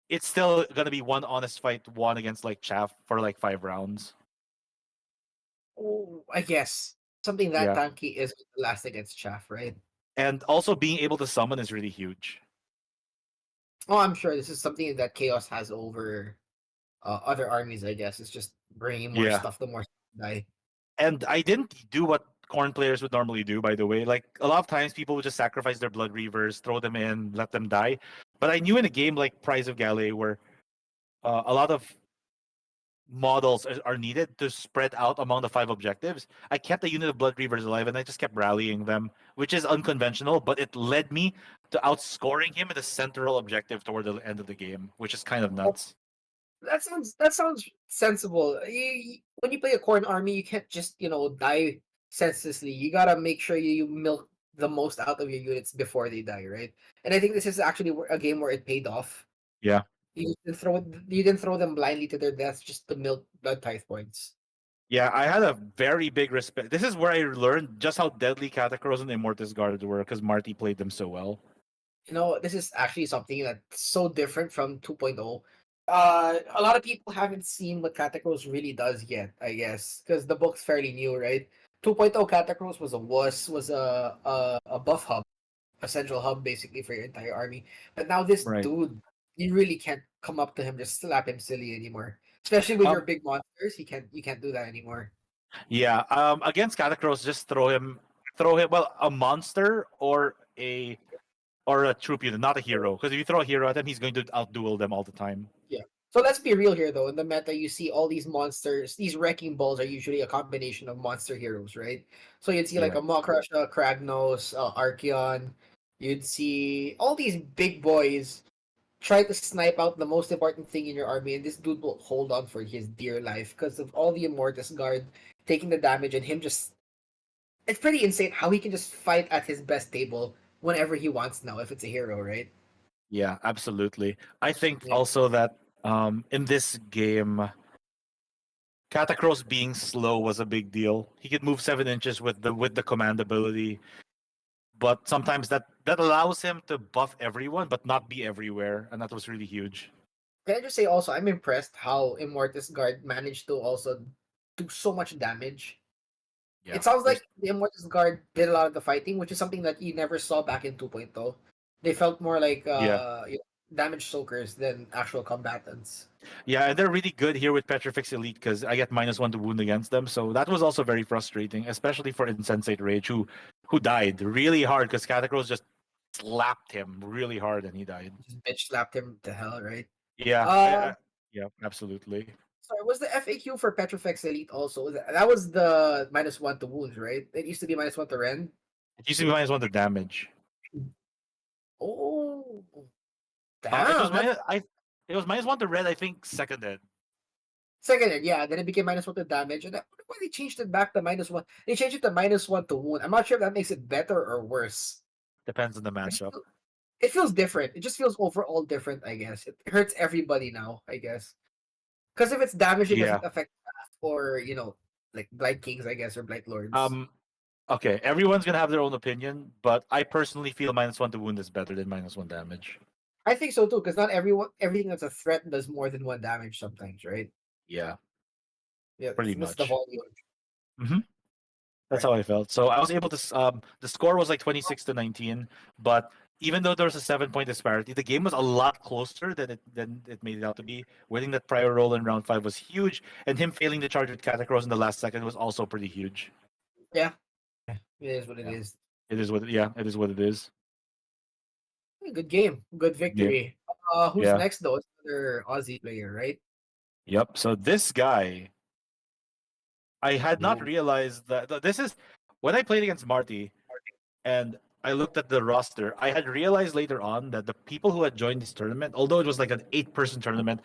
it's still gonna be one honest fight won against like chaff for like 5 rounds. Oh, I guess something that Yeah, tanky is last against chaff, right? and also being able to summon is really huge. Oh, I'm sure this is something that Chaos has over other armies. I guess it's just bringing more Yeah, stuff. The more stuff you die. and I didn't do what corn players would normally do, by the way. Like a lot of times people would just sacrifice their blood reavers, throw them in, let them die. But I knew in a game like Prize of Galley where a lot of models are needed to spread out among the 5 objectives, I kept a unit of blood reavers alive and I just kept rallying them, which is unconventional, but it led me to outscoring him in the central objective toward the end of the game, which is kind of Oh, nuts. that sounds sensible. When you play a corn army, you can't just die senselessly. You gotta make sure you milk the most out of your units before they die, right? And I think this is actually a game where it paid off. Yeah. You didn't throw them blindly to their deaths just to milk blood tithe points. Yeah, I had a very big respect. This is where I learned just how deadly Catacross and Immortus Guard were because Marty played them so well. This is actually something that's so different from 2.0. A lot of people haven't seen what Catacross really does yet, I guess, because the book's fairly new, right? 2.0 Catacross was a buff hub, a central hub basically for your entire army. But now this Right. dude, you really can't come up to him just slap him silly anymore. Especially with your Um. big monsters, you can't do that anymore. Yeah. Against Catacross, just throw him. Well, a monster or a troop unit, not a hero. Because if you throw a hero at him, he's going to outduel them all the time. Yeah. So let's be real here, though. In the meta, you see all these monsters. These wrecking balls are usually a combination of monster heroes, right? So you'd see like Yeah. a Mawtribes, Kragnos, Archeon. You'd see all these big boys try to snipe out the most important thing in your army, and this dude will hold on for his dear life because of all the Immortus Guard taking the damage and him just. It's pretty insane how he can just fight at his best table whenever he wants now if it's a hero, right? Yeah. Absolutely. I think Yeah. also that in this game, Catacross being slow was a big deal. He could move 7 inches with the command ability, but sometimes that allows him to buff everyone, but not be everywhere, and that was really huge. Can I just say also, I'm impressed how Immortus Guard managed to also do so much damage. Yeah, It sounds there's like the Immortus Guard did a lot of the fighting, which is something that you never saw back in 2.0. They felt more like yeah, damage soakers than actual combatants. yeah, and they're really good here with Petrifix Elite because I get -1 to wound against them, so that was also very frustrating, especially for Insensate Rage, who died really hard because Catacross just slapped him really hard and he died. Just bitch slapped him to hell, right? Yeah, Um, yeah, absolutely. sorry, was the FAQ for Petrifex Elite also? That was the -1 to wounds, right? It used to be -1 to rend. It used to be -1 to damage. Oh, It was damn! That's it was -1 to red. I think seconded. seconded, yeah. Then it became -1 to damage, and I wonder why they changed it back to -1. They changed it to -1 to wound. I'm not sure if that makes it better or worse. Depends on the I just matchup. it feels different. It just feels overall different, I guess. It hurts everybody now, I guess. Because if it's damage, it Yeah. doesn't affect staff or like Blight Kings, I guess, or Blight Lords. Um. Okay. Everyone's gonna have their own opinion, but I personally feel -1 to wound is better than -1 damage. I think so too, because not everything that's a threat does more than one damage sometimes, right? Yeah, Yeah, pretty it's the much. volume, Hmm. That's right? how I felt. So I was able to. The score was like 26-19, but even though there was a 7 point disparity, the game was a lot closer than it made it out to be. Winning that prior roll in round 5 was huge, and him failing the charge with Catacross in the last second was also pretty huge. Yeah, it is what it Yeah, is. it is what. Yeah, it is what it is. Good game, good Yeah, victory. Who's yeah, next though? It's another Aussie player, right? yep. So this guy, I had not Ooh. realized that this is when I played against Marty. And I looked at the roster. I had realized later on that the people who had joined this tournament, although it was like an 8-person tournament,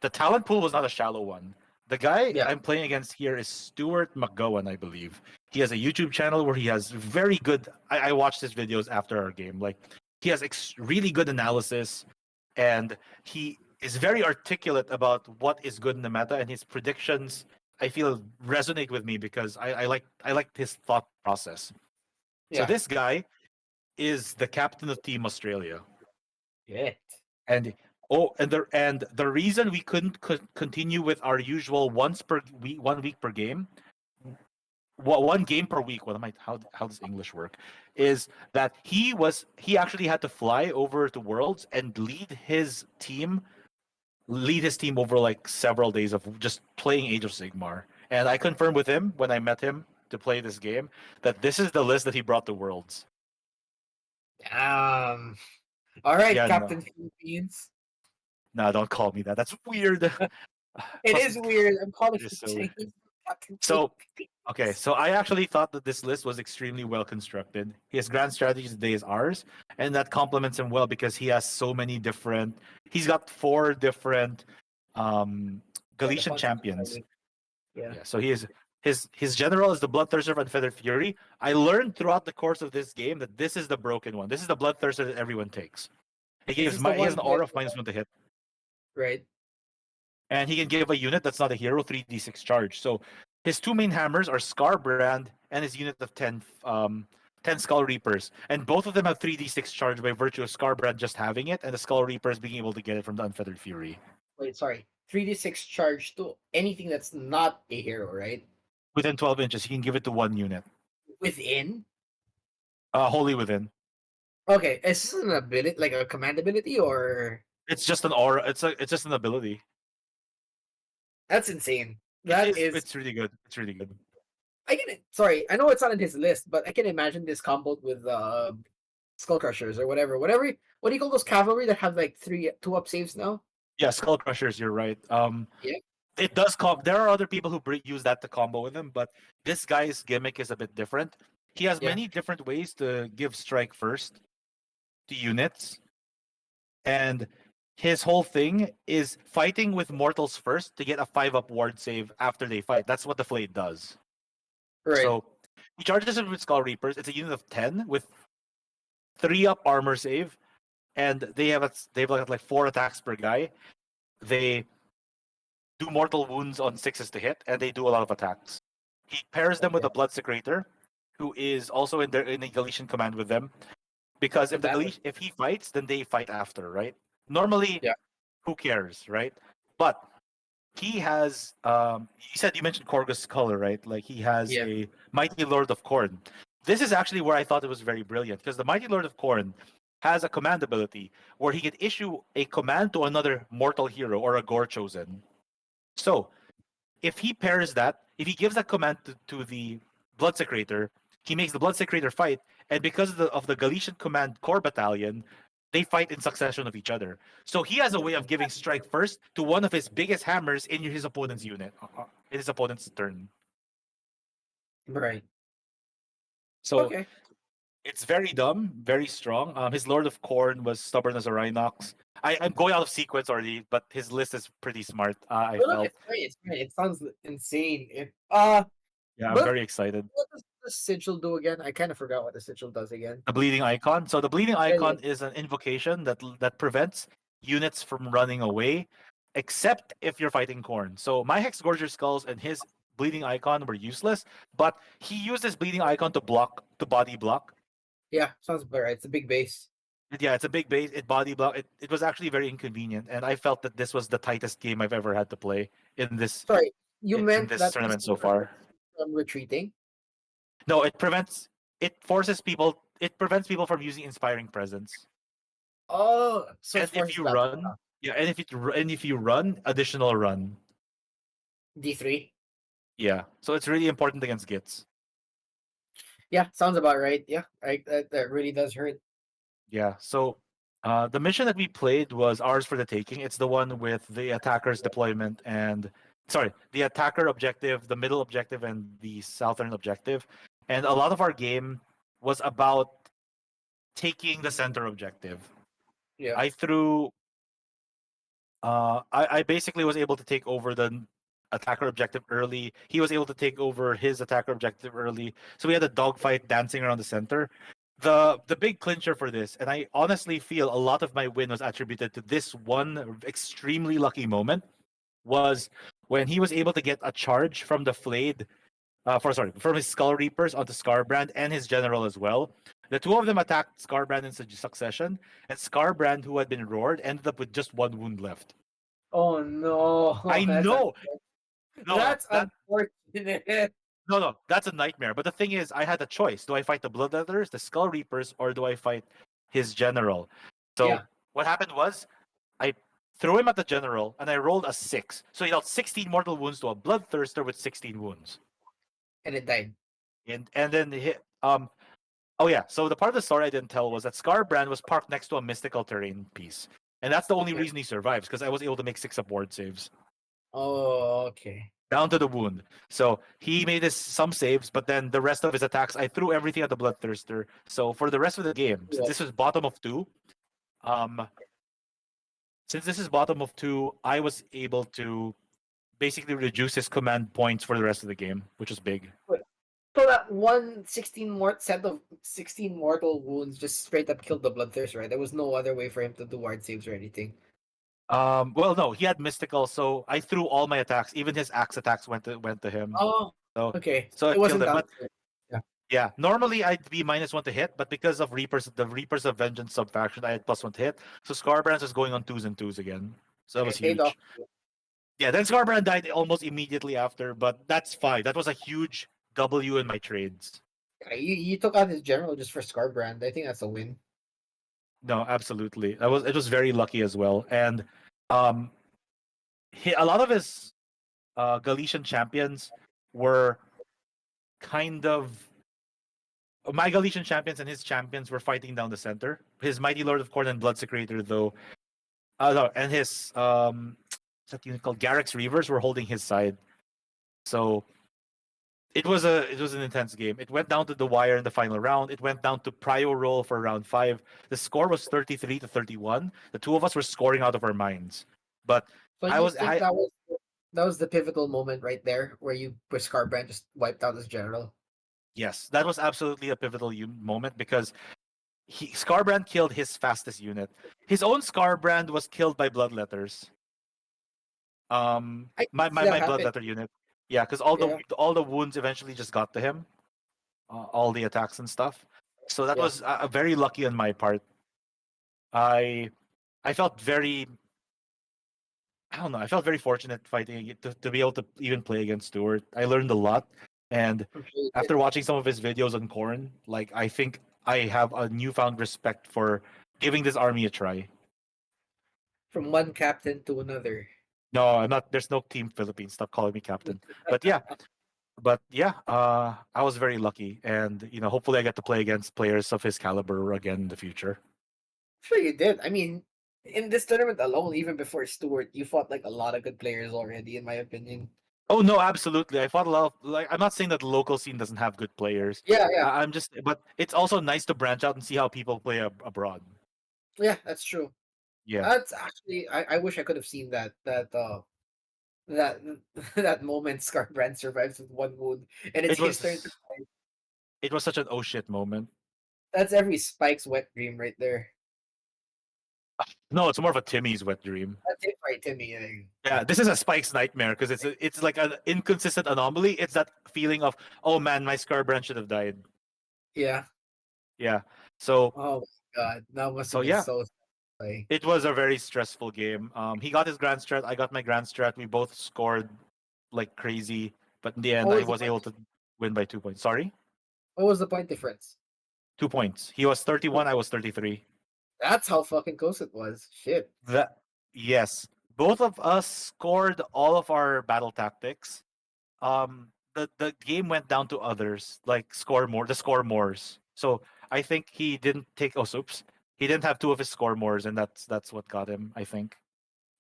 the talent pool was not a shallow one. The guy Yeah, I'm playing against here is Stuart McGowan, I believe. He has a YouTube channel where he has very good. I watched his videos after our game. Like he has really good analysis, and he is very articulate about what is good in the meta, and his predictions I feel resonate with me because I like his thought process. So yeah, this guy is the captain of Team Australia, yeah. and the reason we couldn't continue with our usual once per week, 1 week per game, 1 game per week. What am I? How does English work? Is that he actually had to fly over to Worlds and lead his team over like several days of just playing Age of Sigmar. And I confirmed with him when I met him to play this game that this is the list that he brought to Worlds. Um. All right, Yeah, Captain no, Philippines. no, don't call me that. That's weird. It Plus, is weird. I'm calling it is him so weird. Chinese Captain So, Philippines. okay, so I actually thought that this list was extremely well constructed. His grand strategy today is ours, and that complements him well because he has so many different. He's got 4 different um, Yeah, the Galician font is champions. tiny. Yeah. Yeah, so he is his general is the Bloodthirster of Unfeathered Fury. I learned throughout the course of this game that this is the broken one. This is the Bloodthirster that everyone takes. Is this the He has one an with aura of -1 to hit, right? and he can give a unit that's not a hero 3d6 charge. So his 2 main hammers are Scarbrand and his unit of 10 Skull Reapers, and both of them have 3d6 charge by virtue of Scarbrand just having it, and the Skull Reapers being able to get it from the Unfeathered Fury. Wait, sorry. 3d6 charge to anything that's not a hero, right? Within 12 inches, you can give it to one unit. Within? Wholly within. Okay, is this an ability, like a command ability, or It's just an aura. It's just an ability. that's insane. That is, It's really good. It's really good. I can. Sorry, I know it's not in his list, but I can imagine this comboed with skull crushers or whatever. What do you call those cavalry that have like 2-up saves now? Yeah, Skull Crushers. You're right. Yeah, It does There are other people who use that to combo with him, but this guy's gimmick is a bit different. He has yeah, many different ways to give strike first to units, and his whole thing is fighting with mortals first to get a 5-up ward save after they fight. That's what the Flayed does. right. So he charges it with Skull Reapers. It's a unit of 10 with 3-up armor save, and they have like 4 attacks per guy. They do mortal wounds on 6s to hit, and they do a lot of attacks. He pairs them with Okay. a Blood Secretor, who is also in a Galician command with them. Because So that was, if he fights, then they fight after, right? Normally, yeah, who cares, right? But he has you mentioned Korgus color, right? Like he has yeah. a Mighty Lord of Khorne. This is actually where I thought it was very brilliant, because the Mighty Lord of Khorne has a command ability where he could issue a command to another mortal hero or a gore chosen. So if he pairs that, if he gives that command to the Blood Secretor, he makes the Blood Secretor fight, and because of the Galician command core battalion, they fight in succession of each other. So he has a way of giving strike first to one of his biggest hammers in his opponent's unit, in his opponent's turn. Right. So Okay. it's very dumb, very strong. His Lord of Khorne was stubborn as a Rhinox. I'm going out of sequence already, but his list is pretty smart. I But look, felt. it's great. It's great. It sounds insane. Yeah, I'm But very excited. what does the sigil do again? I kind of forgot what the sigil does again. The bleeding icon. So the bleeding Yeah, yeah. icon is an invocation that prevents units from running away, except if you're fighting Khorne. So my Hex Gorger Skulls and his bleeding icon were useless, but he used his bleeding icon to body block. Yeah, sounds about right. It's a big base. Yeah, it's a big base. It body block. It was actually very inconvenient, and I felt that this was the tightest game I've ever had to play Sorry, you in meant this that this tournament so far. from retreating? No, it prevents people from using inspiring presence. Oh, so it And if forces you that run, yeah, and if you run, additional run. D3. Yeah. So it's really important against Gits. Yeah, sounds about right. Yeah, that really does hurt. Yeah. So the mission that we played was ours for the taking. It's the one with the attacker's deployment and the attacker objective, the middle objective, and the southern objective. And a lot of our game was about taking the center objective. Yeah. I threw I basically was able to take over the attacker objective early. He was able to take over his attacker objective early. So we had a dogfight dancing around the center. The big clincher for this, and I honestly feel a lot of my win was attributed to this one extremely lucky moment, was when he was able to get a charge from the flayed from his Skull Reapers onto Scarbrand and his general as well. The two of them attacked Scarbrand in succession, and Scarbrand, who had been roared, ended up with just one wound left. Oh no, I know. No, that's unfortunate. that's a nightmare. But the thing is, I had a choice. Do I fight the Bloodleathers, the Skull Reapers, or do I fight his general? So Yeah, what happened was, I threw him at the general, and I rolled a 6. So he dealt 16 mortal wounds to a Bloodthirster with 16 wounds. and it died. And then oh yeah, so the part of the story I didn't tell was that Scarbrand was parked next to a mystical terrain piece. And that's the only Okay. reason he survives, because I was able to make 6 up ward saves. Oh, okay. Down to the wound. So he made some saves, but then the rest of his attacks, I threw everything at the Bloodthirster. So for the rest of the game, since Yeah. this was bottom of 2, um, I was able to basically reduce his command points for the rest of the game, which was big. So that 16 more set of 16 mortal wounds just straight up killed the Bloodthirster, right? There was no other way for him to do ward saves or anything. Well, no, he had mystical, so I threw all my attacks. Even his axe attacks went to him. Oh, So okay. so It it killed wasn't him. down But to it. Yeah. yeah, normally I'd be -1 to hit, but because of the Reapers of Vengeance subfaction, I had +1 to hit. So Scarbrand is going on 2s and 2s again. So that was It paid off. huge. Yeah, then Scarbrand died almost immediately after, but that's fine. That was a huge W in my trades. You took out his general just for Scarbrand. I think that's a win. No, absolutely. It was very lucky as well. And um a lot of his Galician champions were kind of my Galician champions and his champions were fighting down the center. His Mighty Lord of Khorne and Blood Secretor, though, no, and his what's that unit called? Garrick's Reavers were holding his side. So it was an intense game. It went down to the wire in the final round. It went down to prio roll for round 5. The score was 33-31. The two of us were scoring out of our minds. But So I you was think I that was the pivotal moment right there where you with Scarbrand just wiped out his general? yes, that was absolutely a pivotal moment because Scarbrand killed his fastest unit. His own Scarbrand was killed by bloodletters. I My can see my, that my happen. bloodletter unit. Yeah, because all the Yeah, all the wounds eventually just got to him, all the attacks and stuff. So that yeah. was very lucky on my part. I I felt very I don't know. I felt very fortunate to be able to even play against Stewart. I learned a lot, and I'm sure you did. after watching some of his videos on Khorne, like I think I have a newfound respect for giving this army a try. From one captain to another. No, I'm not. There's no Team Philippines. Stop calling me captain. But yeah, I was very lucky, and hopefully I get to play against players of his caliber again in the future. Sure you did. I mean, in this tournament alone, even before Stewart, you fought like a lot of good players already, in my opinion. Oh no, absolutely. I fought a lot of like. I'm not saying that the local scene doesn't have good players. Yeah, yeah, I'm just, but it's also nice to branch out and see how people play abroad. yeah. That's true. Yeah, That's actually. I wish I could have seen that that moment Scarbrand survives with one wound, and it's it his turn to was fight. it was such an oh shit moment. That's every Spike's wet dream right there. No, it's more of a Timmy's wet dream. That's it right, Timmy. Yeah, this is a Spike's nightmare because it's like an inconsistent anomaly. It's that feeling of, oh man, my Scarbrand should have died. Yeah. Yeah. So Oh my god, that must so have been yeah, so like. it was a very stressful game. He got his grand strat, I got my grand strat. We both scored like crazy, but in the end, What I was the was point? able to win by 2 points. Sorry, What was the point difference? 2 points. He was Oh, 31, I was 33. that's how fucking close it was. Shit. That yes, both of us scored all of our battle tactics. The game went down to others like score mores. So I think he didn't take oops. He didn't have two of his score mores, and that's what got him, I think.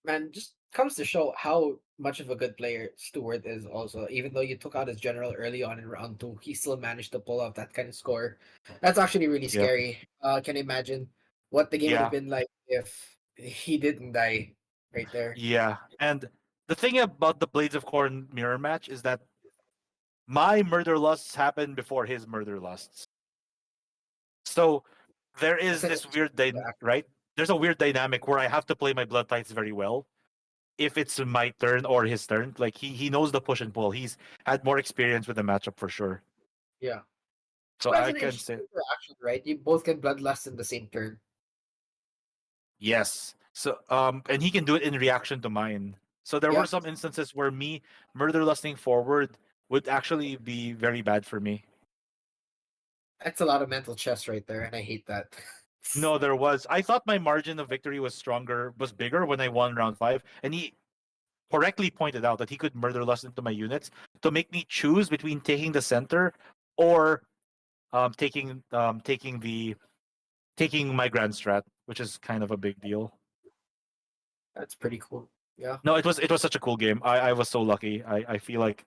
Man, just comes to show how much of a good player Stewart is also. Even though you took out his general early on in round 2, he still managed to pull off that kind of score. That's actually really Yeah. scary. Can you imagine what the game would have Yeah. been like if he didn't die right there? Yeah. And the thing about the Blades of Corn mirror match is that my murder lusts happened before his murder lusts. So there That's is an this interesting weird fact. right? There's a weird dynamic where I have to play my blood types very well if it's my turn or his turn. Like he knows the push and pull. He's had more experience with the matchup for sure. Yeah. So Well, that's I an can interesting say interaction, right? You both get bloodlust in the same turn. yes. So and he can do it in reaction to mine. So there were Yeah, some instances where me murder lusting forward would actually be very bad for me. that's a lot of mental chess right there, and I hate that. No, there was. I thought my margin of victory was bigger when I won round 5, and he correctly pointed out that he could murder lust into my units to make me choose between taking the center or taking my grand strat, which is kind of a big deal. That's pretty cool. Yeah, No, it was such a cool game. I was so lucky. I feel like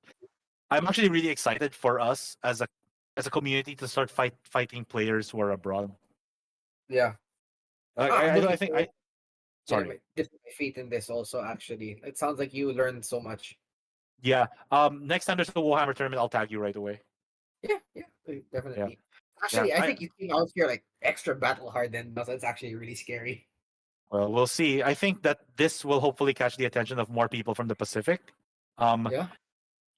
I'm actually really excited for us as a community to start fighting players who are abroad. yeah. I I'm I, I looking think forward I to sorry. dipping my feet in this also. Actually, it sounds like you learned so much. Yeah. Next time there's a Warhammer tournament, I'll tag you right away. Yeah, yeah, Yeah. definitely. Yeah. Actually, I think you came out here like extra battle hardened. So it's actually really scary. Well, we'll see. I think that this will hopefully catch the attention of more people from the Pacific. Um, Yeah.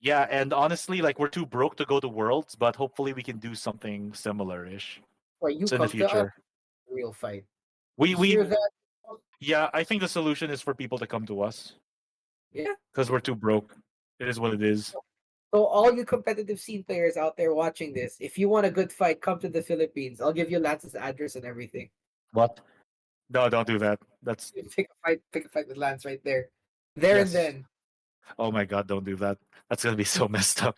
yeah, and honestly, like we're too broke to go to Worlds, but hopefully we can do something similar-ish Well, you in the come to us, future. real fight. We You we hear that? Yeah, I think the solution is for people to come to us Yeah. because we're too broke. It is what it is. So all you competitive scene players out there watching this, if you want a good fight, come to the Philippines. I'll give you Lance's address and everything. What? No, don't do that. That's Pick a fight with Lance right there. There and yes. then. Oh my god, don't do that. That's gonna be so messed up.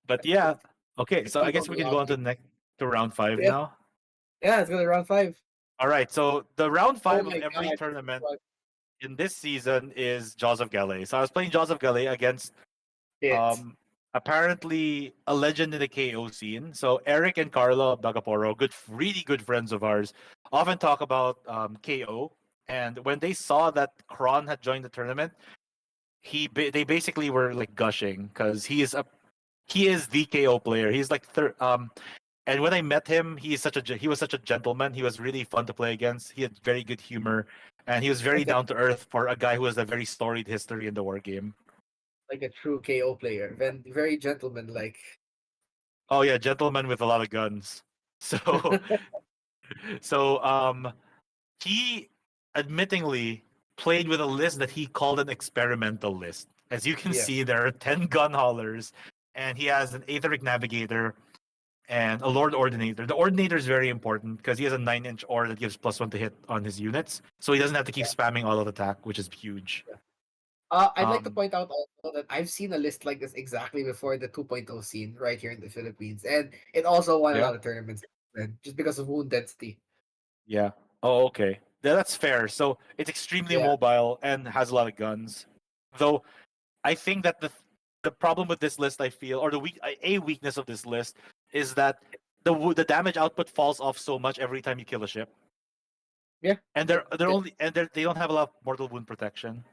But yeah, okay. So I Don't guess we can allow go on to me. the next to round 5 Yeah, now. yeah, it's gonna round 5. All right. So the round Oh 5 of my every god. tournament What in this season is Jaws of Gallet. So I was playing Jaws of Gallet against shit. um apparently a legend in the KO scene. So Eric and Carlo of Dagaporo, really good friends of ours, often talk about KO. And when they saw that Kron had joined the tournament, they basically were like gushing because he is the KO player. He's like and when I met him, he was such a gentleman. He was really fun to play against. He had very good humor, and he was very Like a down to earth for a guy who has a very storied history in the war game. like a true KO player. Very gentleman-like. Oh yeah, gentleman with a lot of guns. So so he admittingly played with a list that he called an experimental list. As you can Yeah, see, there are 10 gun haulers, and he has an Aetheric Navigator and a Lord Ordinator. The Ordinator is very important because he has a 9-inch ore that gives +1 to hit on his units, so he doesn't have to keep yeah, spamming auto attack, which is huge. yeah. I'd like to Um, point out also that I've seen a list like this exactly before the 2.0 scene right here in the Philippines, and it also won a yeah, lot of tournaments, man, just because of wound density. yeah. Oh, okay. Yeah, that's fair. So it's extremely Yeah, mobile and has a lot of guns. Though I think that the problem with this list, I feel, or a weakness of this list is that the damage output falls off so much every time you kill a ship, yeah, and they don't have a lot of mortal wound protection.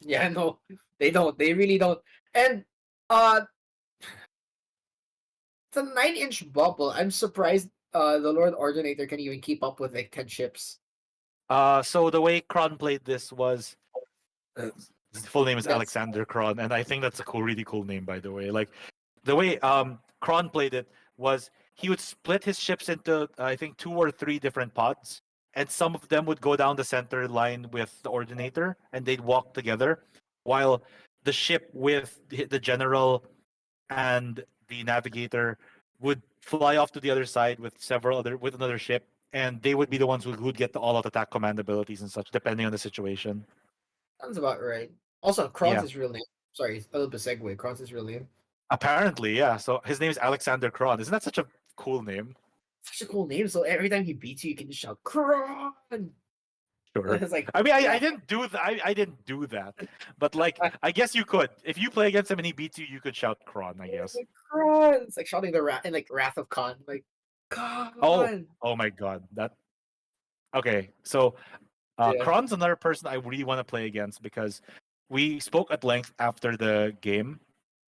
yeah. No, they don't. They really don't. And uh, it's a 9-inch bubble. I'm surprised. The Lord Ordinator can even keep up with like 10 ships. So the way Kron played this was uh, his full name is That's Alexander Kron, and I think that's a really cool name, by the way. Like the way Kron played it was he would split his ships into I think 2 or 3 different pods, and some of them would go down the center line with the Ordinator, and they'd walk together, while the ship with the general and the navigator would fly off to the other side with another ship, and they would be the ones who would get the all-out attack command abilities and such, depending on the situation. sounds about right. Also, Yeah, Kron's real name. Sorry, a little bit segue. Kron's real name. apparently, yeah. So his name is Alexander Kron. Isn't that such a cool name? Such a cool name. So every time he beats you, you can just shout Kron. Sure. It's like I mean, I didn't do that. I didn't do that, but like, I guess you could. If you play against him and he beats you, you could shout Kron, I guess. like Kron. It's like shouting the Wrath of Khan. Like Oh, Khan. oh my God. That okay. So Yeah. Kron's another person I really want to play against because we spoke at length after the game,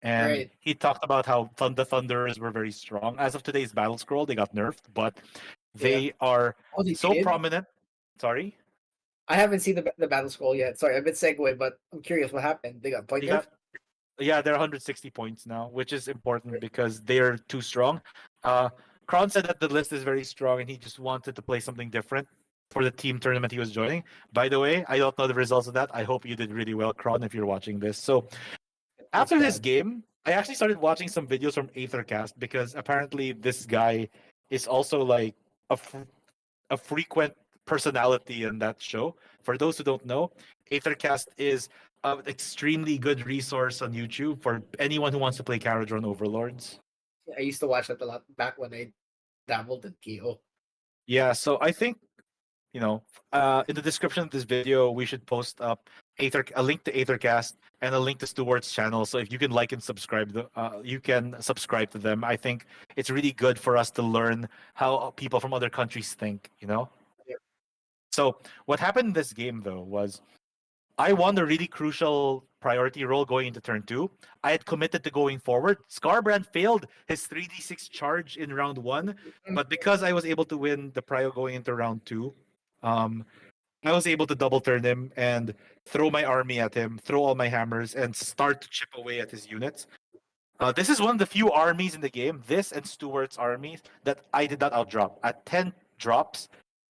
and Right. he talked about how the Thunderers were very strong. As of today's battle scroll, they got nerfed, but Yeah. they are Oh, they so did. prominent. Sorry, I haven't seen the battle scroll yet. Sorry, a bit segue, but I'm curious what happened. They got point they nerf. got yeah, they're 160 points now, which is important because they're too strong. Uh, Kron said that the list is very strong, and he just wanted to play something different for the team tournament he was joining. By the way, I don't know the results of that. I hope you did really well, Kron, if you're watching this. So Feels after this bad. game, I actually started watching some videos from Aethercast because apparently this guy is also like a, a frequent personality in that show. For those who don't know, Aethercast is an extremely good resource on YouTube for anyone who wants to play Kharadron Overlords. I used to watch that a lot back when I dabbled in KO. Yeah, so I think in the description of this video, we should post up a link to Aethercast and a link to Stuart's channel. So if you can like and subscribe, you can subscribe to them. I think it's really good for us to learn how people from other countries think. Yeah. So what happened in this game though was I won a really crucial priority role going into turn 2. I had committed to going forward. Scarbrand failed his 3d6 charge in round 1, Mm, but because I was able to win the prio going into round 2, um, I was able to double turn him and throw my army at him, throw all my hammers, and start to chip away at his units. This is one of the few armies in the game, this and Stuart's armies, that I did not outdrop. At 10 drops,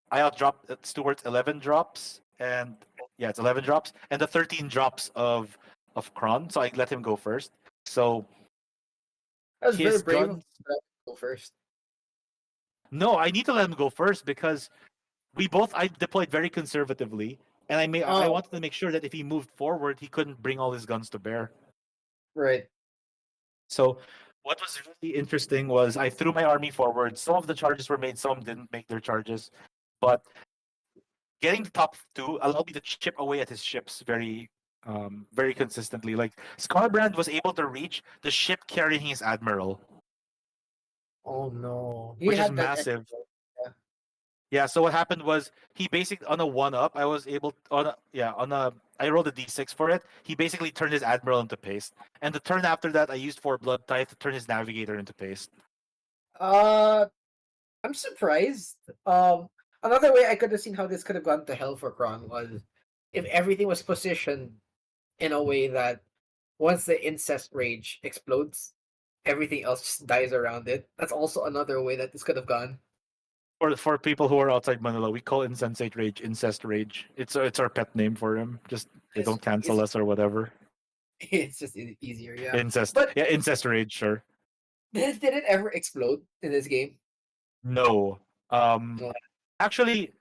I outdropped Stuart's 11 drops, and yeah, it's 11 drops, and the 13 drops of Khorne. So I let him go first. So That was very his brave of guns. you to go first. No, I need to let him go first because I deployed very conservatively, and I Oh, wanted to make sure that if he moved forward, he couldn't bring all his guns to bear. right. So what was really interesting was I threw my army forward. Some of the charges were made, some didn't make their charges, but getting the top two allowed me to chip away at his ships very consistently. Like Scarbrand was able to reach the ship carrying his admiral, Oh no, he which is had that massive. extra. Yeah. Yeah. So what happened was he basically on a one up. I was able on a, yeah on a I rolled a d6 for it. He basically turned his admiral into paste, and the turn after that I used 4 blood tithe to turn his navigator into paste. Uh, I'm surprised. Another way I could have seen how this could have gone to hell for Kron was if everything was positioned in a way that once the incest rage explodes, everything else just dies around it. That's also another way that this could have gone. For people who are outside Manila, we call insensate rage incest rage. It's our pet name for him. Just they It's don't cancel it's, us or whatever. it's just easier, yeah. Incest, But yeah, incest rage, sure. did it ever explode in this game? No, um, No. actually,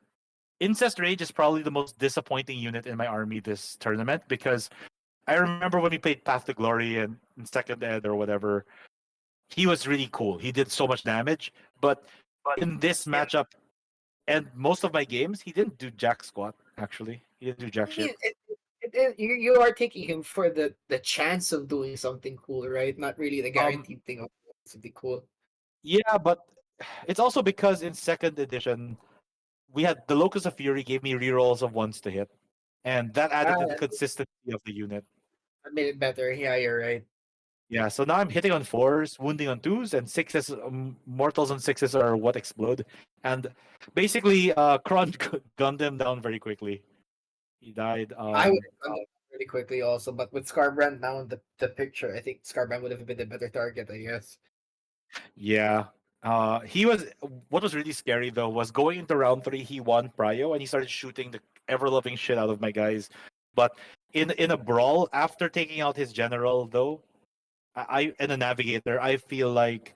incest rage is probably the most disappointing unit in my army this tournament because I remember when we played Path to Glory and Second Ed or whatever. He was really cool. He did so much damage, but in this matchup and most of my games, he didn't do jack squat. Actually, he didn't do I jack mean, shit. you are taking him for the chance of doing something cool, right? Not really the Um, guaranteed thing of something cool. yeah, but it's also because in second edition we had the Locus of Fury gave me rerolls of ones to hit, and that added to the consistency of the unit. That made it better. Yeah, you're right. Yeah, so now I'm hitting on fours, wounding on twos, and sixes. Mortals on sixes are what explode, and basically, Kron gunned him down very quickly. He died. I would have done that really quickly also, but with Scarbrand now in the picture, I think Scarbrand would have been the better target, I guess. Yeah. He was what was really scary though was going into round three. He won Prio and he started shooting the ever loving shit out of my guys. But in a brawl after taking out his general though, I and a navigator, I feel like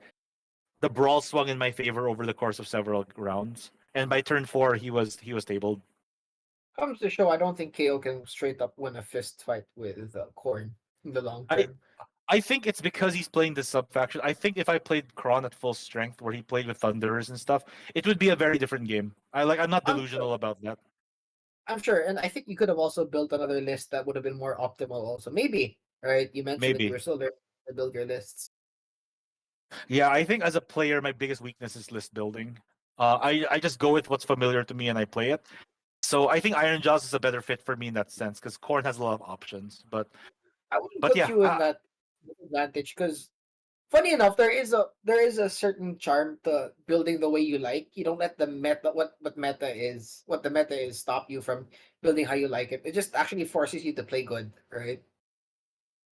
the brawl swung in my favor over the course of several rounds. And by turn four, he was tabled. Comes to show, I don't think KO can straight up win a fist fight with Khorne in the long I term. I think it's because he's playing the sub faction. I think if I played Kron at full strength, where he played with Thunderers and stuff, it would be a very different game. I'm not I'm sure. delusional about that. I'm sure, and I think you could have also built another list that would have been more optimal. Also, maybe right? You mentioned that you Maybe. were still there to build your lists. Yeah, I think as a player, my biggest weakness is list building. I just go with what's familiar to me and I play it. So I think Iron Jaws is a better fit for me in that sense because Corn has a lot of options. I wouldn't But put yeah, you in that advantage because funny enough, there is a certain charm to building the way you like. You don't let the meta what the meta is stop you from building how you like it. It just actually forces you to play good, right?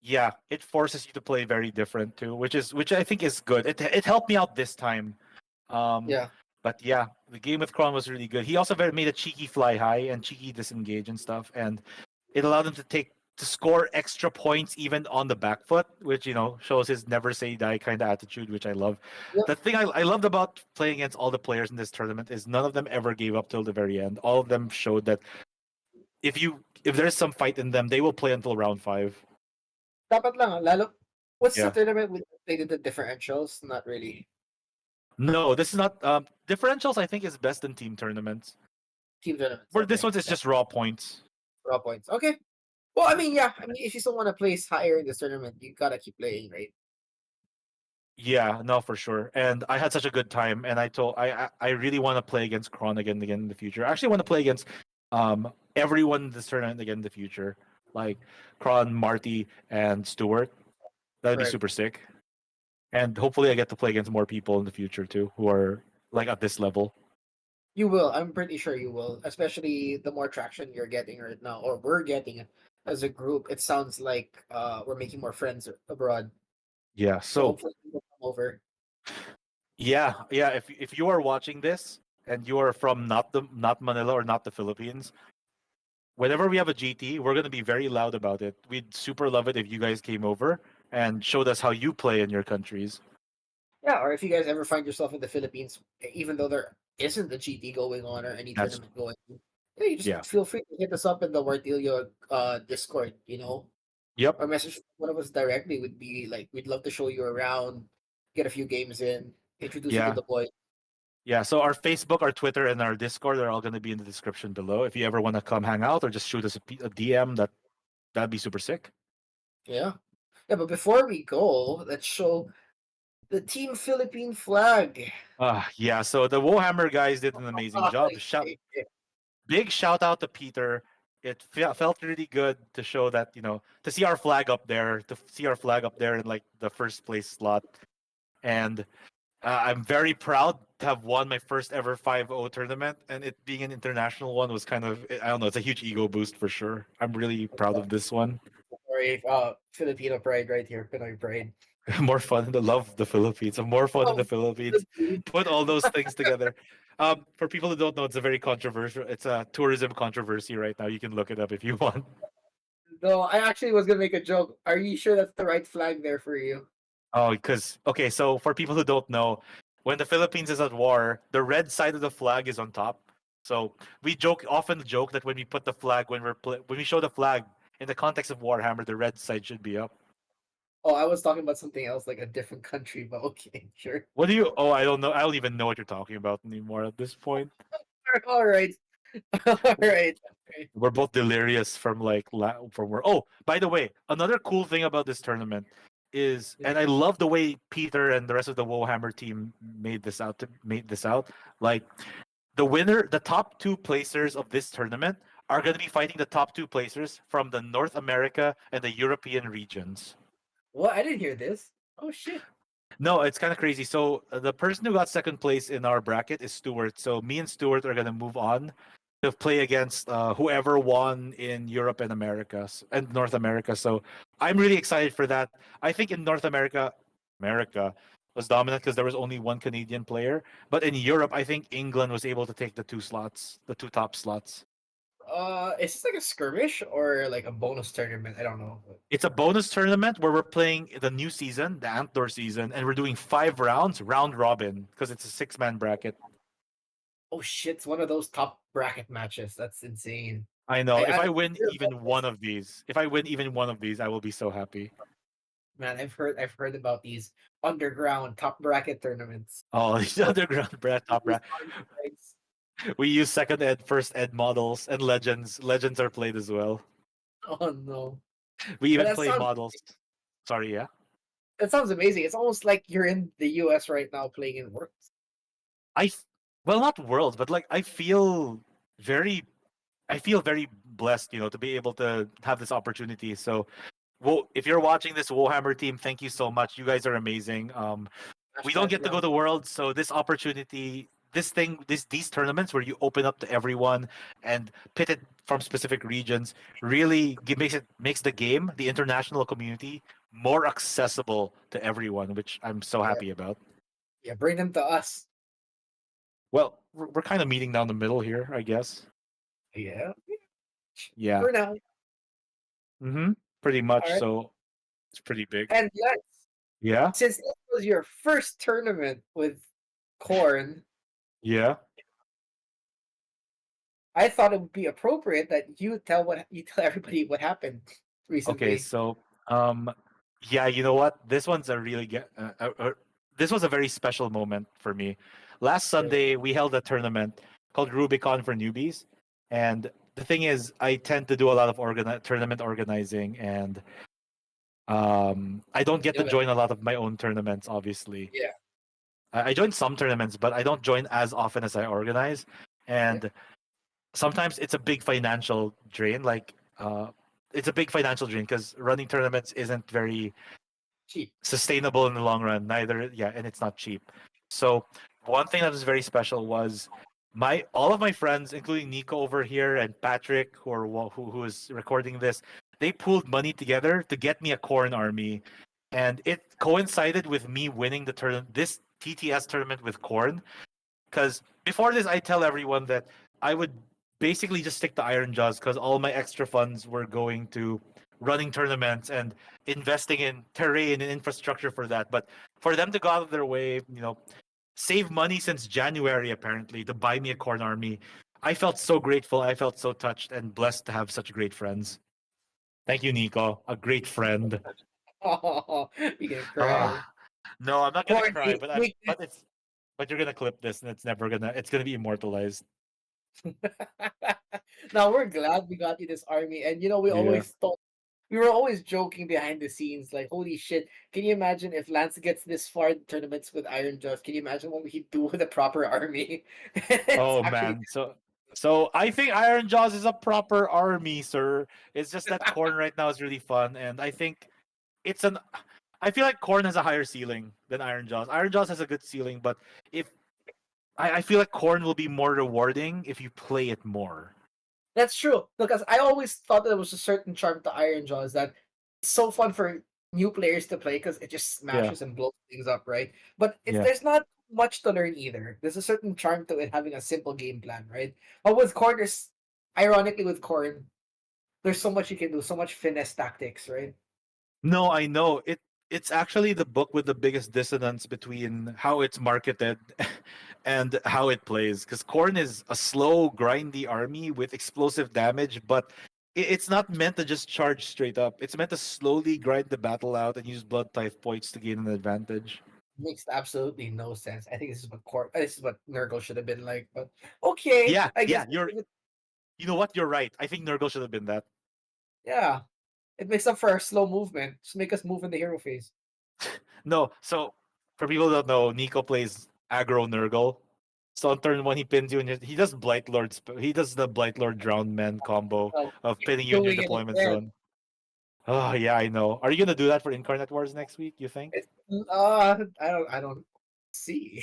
yeah, it forces you to play very different too, which I think is good. It helped me out this time. Um, Yeah. but yeah, the game with Kron was really good. He also made a cheeky fly high and cheeky disengage and stuff, and it allowed him to score extra points even on the back foot, which shows his never say die kind of attitude, which I love. Yep. The thing I loved about playing against all the players in this tournament is none of them ever gave up till the very end. All of them showed that if there's some fight in them, they will play until round five. Dapat lang, lalo, what's the Yeah. tournament with they did the differentials? Not really. No, this is not differentials. I think is best in team tournaments. Team tournaments. Where this Okay. one's is Yeah. just raw points. Raw points. Okay. Well, I mean, yeah. I mean, if you still want to place higher in this tournament, you gotta keep playing, right? Yeah, no, for sure. And I had such a good time, and I really want to play against Kron again in the future. I actually want to play against everyone in this tournament again in the future, like Kron, Marty, and Stewart. That'd be Right. super sick. And hopefully, I get to play against more people in the future too, who are like at this level. You will. I'm pretty sure you will. Especially the more traction you're getting right now, or we're getting as a group. It sounds like we're making more friends abroad. Yeah. So So hopefully people come over. yeah. If you are watching this and you are from not Manila or not the Philippines, whenever we have a GT, we're gonna be very loud about it. We'd super love it if you guys came over and showed us how you play in your countries. Yeah, or if you guys ever find yourself in the Philippines, even though there isn't a GT going on or any That's tournament going on, yeah, you just yeah. feel free to hit us up in the Wartilyo Discord, Yep. or message one of us directly. Would be like, we'd love to show you around, get a few games in, introduce you to Yeah. the boys. Yeah. So our Facebook, our Twitter, and our Discord are all gonna be in the description below. If you ever want to come hang out or just shoot us a DM, that'd be super sick. Yeah. Yeah, but before we go, let's show the Team Philippine flag. Yeah. So the Woehammer guys did an amazing job. Big shout out to Peter. It felt really good to show that, to see our flag up there, in like the first place slot. And I'm very proud to have won my first ever 5-0 tournament. And it being an international one was kind of, I don't know, it's a huge ego boost for sure. I'm really proud of this one. Sorry, Filipino pride right here, Pinoy pride. More fun in the love the Philippines. More fun in the Oh, Philippines. Put all those things together. For people who don't know, it's a very controversial. It's a tourism controversy right now. You can look it up if you want. no, I actually was gonna make a joke. Are you sure that's the right flag there for you? Oh, because okay, so for people who don't know, when the Philippines is at war, the red side of the flag is on top. So we often joke that when we put the flag when we show the flag in the context of Warhammer, the red side should be up. Oh, I was talking about something else, like a different country, but okay, sure. What do you? Oh, I don't know. I don't even know what you're talking about anymore at this point. All right, all right. We're both delirious from from where. Oh, by the way, another cool thing about this tournament is, and I love the way Peter and the rest of the Woehammer team made this out. Like the top two placers of this tournament are going to be fighting the top two placers from the North America and the European regions. What? I didn't hear this. Oh shit. No, it's kind of crazy. So the person who got second place in our bracket is Stuart. So me and Stuart are going to move on to play against whoever won in Europe and and North America. So I'm really excited for that. I think in North America, America was dominant because there was only one Canadian player. But in Europe, I think England was able to take the two top slots. Is this like a skirmish or like a bonus tournament? I don't know. It's a bonus tournament where we're playing the new season, the Antler season, and we're doing 5 rounds, round robin, because it's a 6-man bracket. Oh shit! It's one of those top bracket matches. That's insane. I know. If I I win heard about even one this. of these, if I win even one of these, I will be so happy. Man, I've heard about these underground top bracket tournaments. Oh, the underground top These brat. army fights. We use second ed, first ed models, and legends. Legends are played as well. Oh no! We But even play models. Sorry, yeah. that sounds amazing. It's almost like you're in the US right now playing in Worlds. I, f- well, not worlds, but like very, I feel very blessed, to be able to have this opportunity. So, well, if you're watching this Warhammer team, thank you so much. You guys are amazing. We don't Hashtag get to go round. to Worlds, so this opportunity, these tournaments where you open up to everyone and pit it from specific regions, really makes the game, the international community, more accessible to everyone, which I'm so Yeah, happy about. yeah. Bring them to us. Well, we're kind of meeting down the middle here, I guess. Yeah. Yeah. For now. Mm-hmm. Pretty All much. right. So it's pretty big. And yes, Yeah. since this was your first tournament with Khorne, Yeah. I thought it would be appropriate that you tell everybody what happened Okay. recently. So, um, yeah. You know what? This was a very special moment for me. Last Really. Sunday, we held a tournament called Rubicon for newbies, and the thing is, I tend to do a lot of tournament organizing, and I don't get to Yeah. join a lot of my own tournaments. Obviously, Yeah. I join some tournaments, but I don't join as often as I organize, Yeah. and sometimes it's a big financial drain. It's a big financial drain because running tournaments isn't very Cheap. sustainable in the long run. Neither, yeah, and it's not cheap. So one thing that was very special was my all of my friends, including Nico over here and Patrick, who is recording this, they pooled money together to get me a Khorne army, and it coincided with me winning this TTS tournament with Khorne. Because before this, I tell everyone that I would basically just stick to Iron Jaws because all my extra funds were going to running tournaments and investing in terrain and infrastructure for that. But for them to go out of their way, save money since January apparently to buy me a Khorne army, I felt so grateful. I felt so touched and blessed to have such great friends. Thank you, Nico. A great friend. Oh, you can cry. Ah, no, I'm not gonna Corn, cry, you but make but you're gonna clip this and it's gonna be immortalized. now we're glad we got you this army, and we Yeah. always thought we were always joking behind the scenes, like, holy shit, can you imagine if Lance gets this far in tournaments with Iron Jaws? Can you imagine what he'd do with a proper army? It's Oh actually man. So I think Iron Jaws is a proper army, sir. It's just that Corn right now is really fun, and I think it's an. I feel like Corn has a higher ceiling than Iron Jaws. Iron Jaws has a good ceiling, but if I feel like Corn will be more rewarding if you play it more. That's true. Because I always thought there was a certain charm to Iron Jaws that it's so fun for new players to play because it just Yeah, smashes and blows things up, right? But it's yeah. there's not much to learn either. There's a certain charm to it having a simple game plan, right? But with Korn, ironically with Korn, there's so much you can do, so much finesse tactics, right? No, I know It's actually the book with the biggest dissonance between how it's marketed and how it plays. Because Corn is a slow, grindy army with explosive damage, but it's not meant to just charge straight up. It's meant to slowly grind the battle out and use blood type points to gain an advantage. Makes absolutely no sense. I think this is what Nurgle should have been like. But okay, Yeah, I guess yeah. You know what? You're right. I think Nurgle should have been that. yeah, it makes up for our slow movement. Just make us move in the hero phase. No, so for people who don't know, Nico plays aggro Nurgle. So on turn one, he pins you, and he does Blight Lord. He does the Blight Lord Drowned Man combo Well, of he's pinning you in your doing it deployment again. zone. Oh yeah, I know. Are you gonna do that for Incarnate Wars next week? You think? It's I don't see.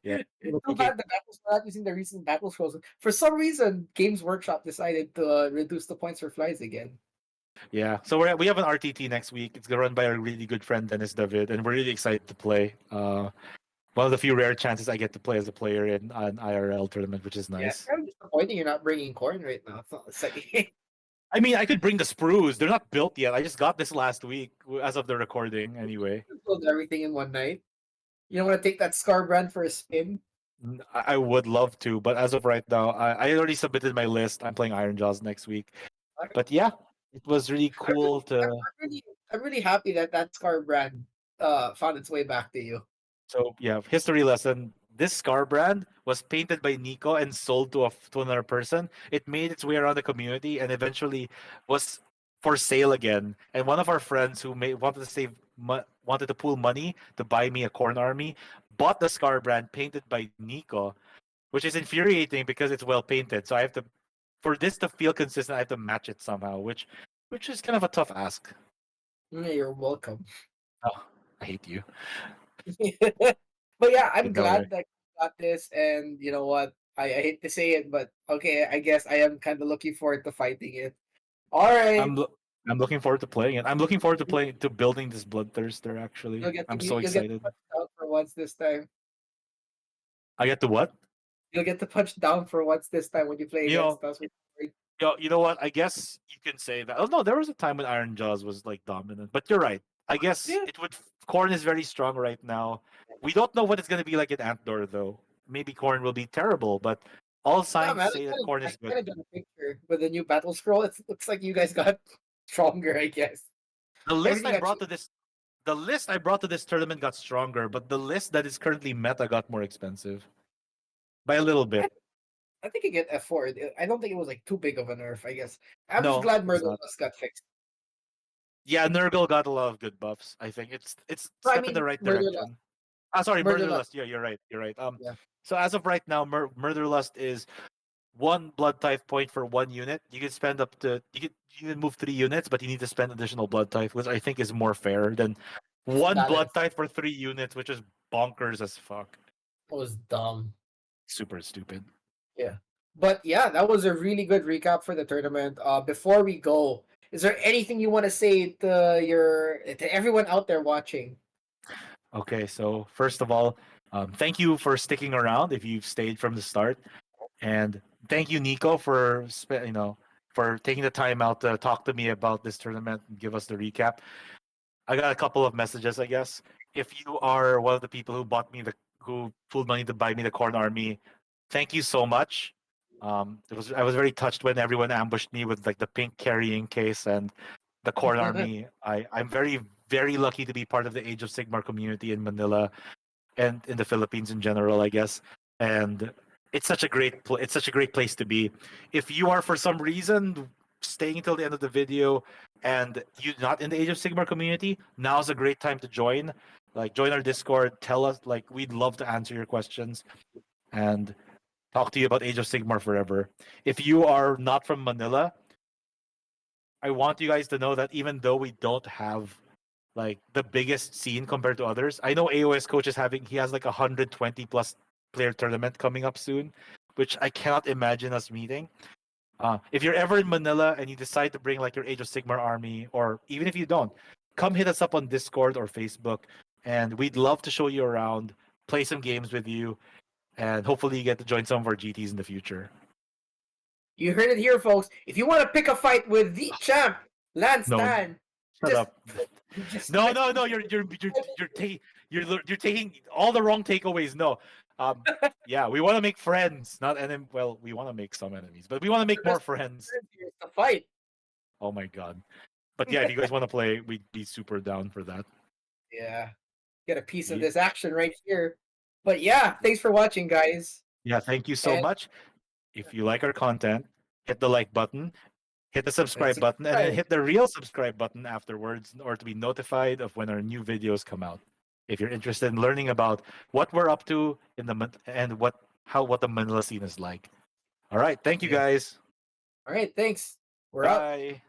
Yeah, It's too okay. bad the battles were not using the recent battle scrolls. For some reason, Games Workshop decided to reduce the points for flies again. Yeah. So we have an RTT next week. It's gonna run by our really good friend Dennis David, and we're really excited to play. One of the few rare chances I get to play as a player in an IRL tournament, which is Yeah, it's nice. kind of disappointing you're not bringing corn right now. It's like I mean, I could bring the sprues. They're not built yet. I just got this last week as of the recording, anyway. build everything in one night. You don't want to take that Scar brand for a spin. I would love to, but as of right now, I already submitted my list. I'm playing Iron Jaws next week. But yeah, it was really I'm really, cool to. I'm really happy that that Scar brand found its way back to you. So yeah, history lesson. This Scar brand was painted by Nico and sold to another person. It made its way around the community and eventually was for sale again. And one of our friends who wanted to wanted to pool money to buy me a corn army bought the Scar brand painted by Nico, which is infuriating because it's well painted. So I have to, for this to feel consistent, I have to match it somehow, which is kind of a tough ask. You're welcome. Oh, I hate you. But yeah, Okay, I'm go away. glad that you got this, and you know what? I hate to say it, but okay, I guess I am kind of looking forward to fighting it. All right, I'm lo- I'm looking forward to playing it. I'm looking forward to playing to building this bloodthirster. Actually, I'm so you'll get to excited. punch down for once this time. I get to what? You'll get to punch down for once this time when you play You know, against us. you know what? I guess you can say that. Oh no, there was a time when Iron Jaws was like dominant, but you're right. I guess Yeah, it would. Corn is very strong right now. We don't know what it's going to be like in Antdor though. Maybe Corn will be terrible, but all yeah, signs man. say that Corn I is good. kind of got a picture with the new battle scroll. It looks like you guys got stronger, I guess. The list Everything I got brought to this, the list I brought to this tournament got stronger, but the list that is currently meta got more expensive by a little I, bit. I think you get F4. I don't think it was like too big of a nerf, I guess. I'm just No, glad it's Murder not. Bus got fixed. Yeah, Nurgle got a lot of good buffs. I think it's No, I step in the mean right Murderlust. direction. Ah, sorry, Murderlust. Murderlust. Yeah, you're right. You're right. Yeah. So as of right now, Murderlust is one blood type point for one unit. You can spend up to you can move 3 units, but you need to spend additional blood type, which I think is more fair than It's one blood balanced. type for 3 units, which is bonkers as fuck. It was dumb. Super stupid. Yeah. But yeah, that was a really good recap for the tournament. Before we go, is there anything you want to say to everyone out there watching? Okay, so first of all, thank you for sticking around if you've stayed from the start. And thank you, Nico, for for taking the time out to talk to me about this tournament and give us the recap. I got a couple of messages, I guess. If you are one of the people who pulled money to buy me the Khorne army, thank you so much. I was very touched when everyone ambushed me with like the pink carrying case and the Khorne army. I'm very lucky to be part of the Age of Sigmar community in Manila and in the Philippines in general, I guess. And it's such a it's such a great place to be. If you are for some reason staying until the end of the video and you're not in the Age of Sigmar community, now's a great time to join. Like join our Discord, tell us like we'd love to answer your questions and talk to you about Age of Sigmar forever. If you are not from Manila, I want you guys to know that even though we don't have like the biggest scene compared to others. I know AOS coach is having he has like 120 plus player tournament coming up soon, which I cannot imagine us meeting. If you're ever in Manila and you decide to bring like your Age of Sigmar army, or even if you don't, come hit us up on Discord or Facebook, and we'd love to show you around, play some games with you, and hopefully you get to join some of our GTs in the future. You heard it here, folks. If you want to pick a fight with the champ, Lance No, Tan, shut up. just No, no, no. You're taking all the wrong takeaways. No, yeah, we want to make friends, not enemies. Well, we want to make some enemies, but we want to make more friends. Here's the fight. Oh my god! But yeah, if you guys want to play, we'd be super down for that. Yeah, get a piece of Yeah. this action right here. But yeah, thanks for watching, guys. Yeah, thank you so And much. If you like our content, hit the like button, hit the subscribe button, and then subscribe. hit the real subscribe button afterwards in order to be notified of when our new videos come out. If you're interested in learning about what we're up to in and what the Manila scene is like. All right, thank you Yeah. guys. All right, thanks. We're out. Bye.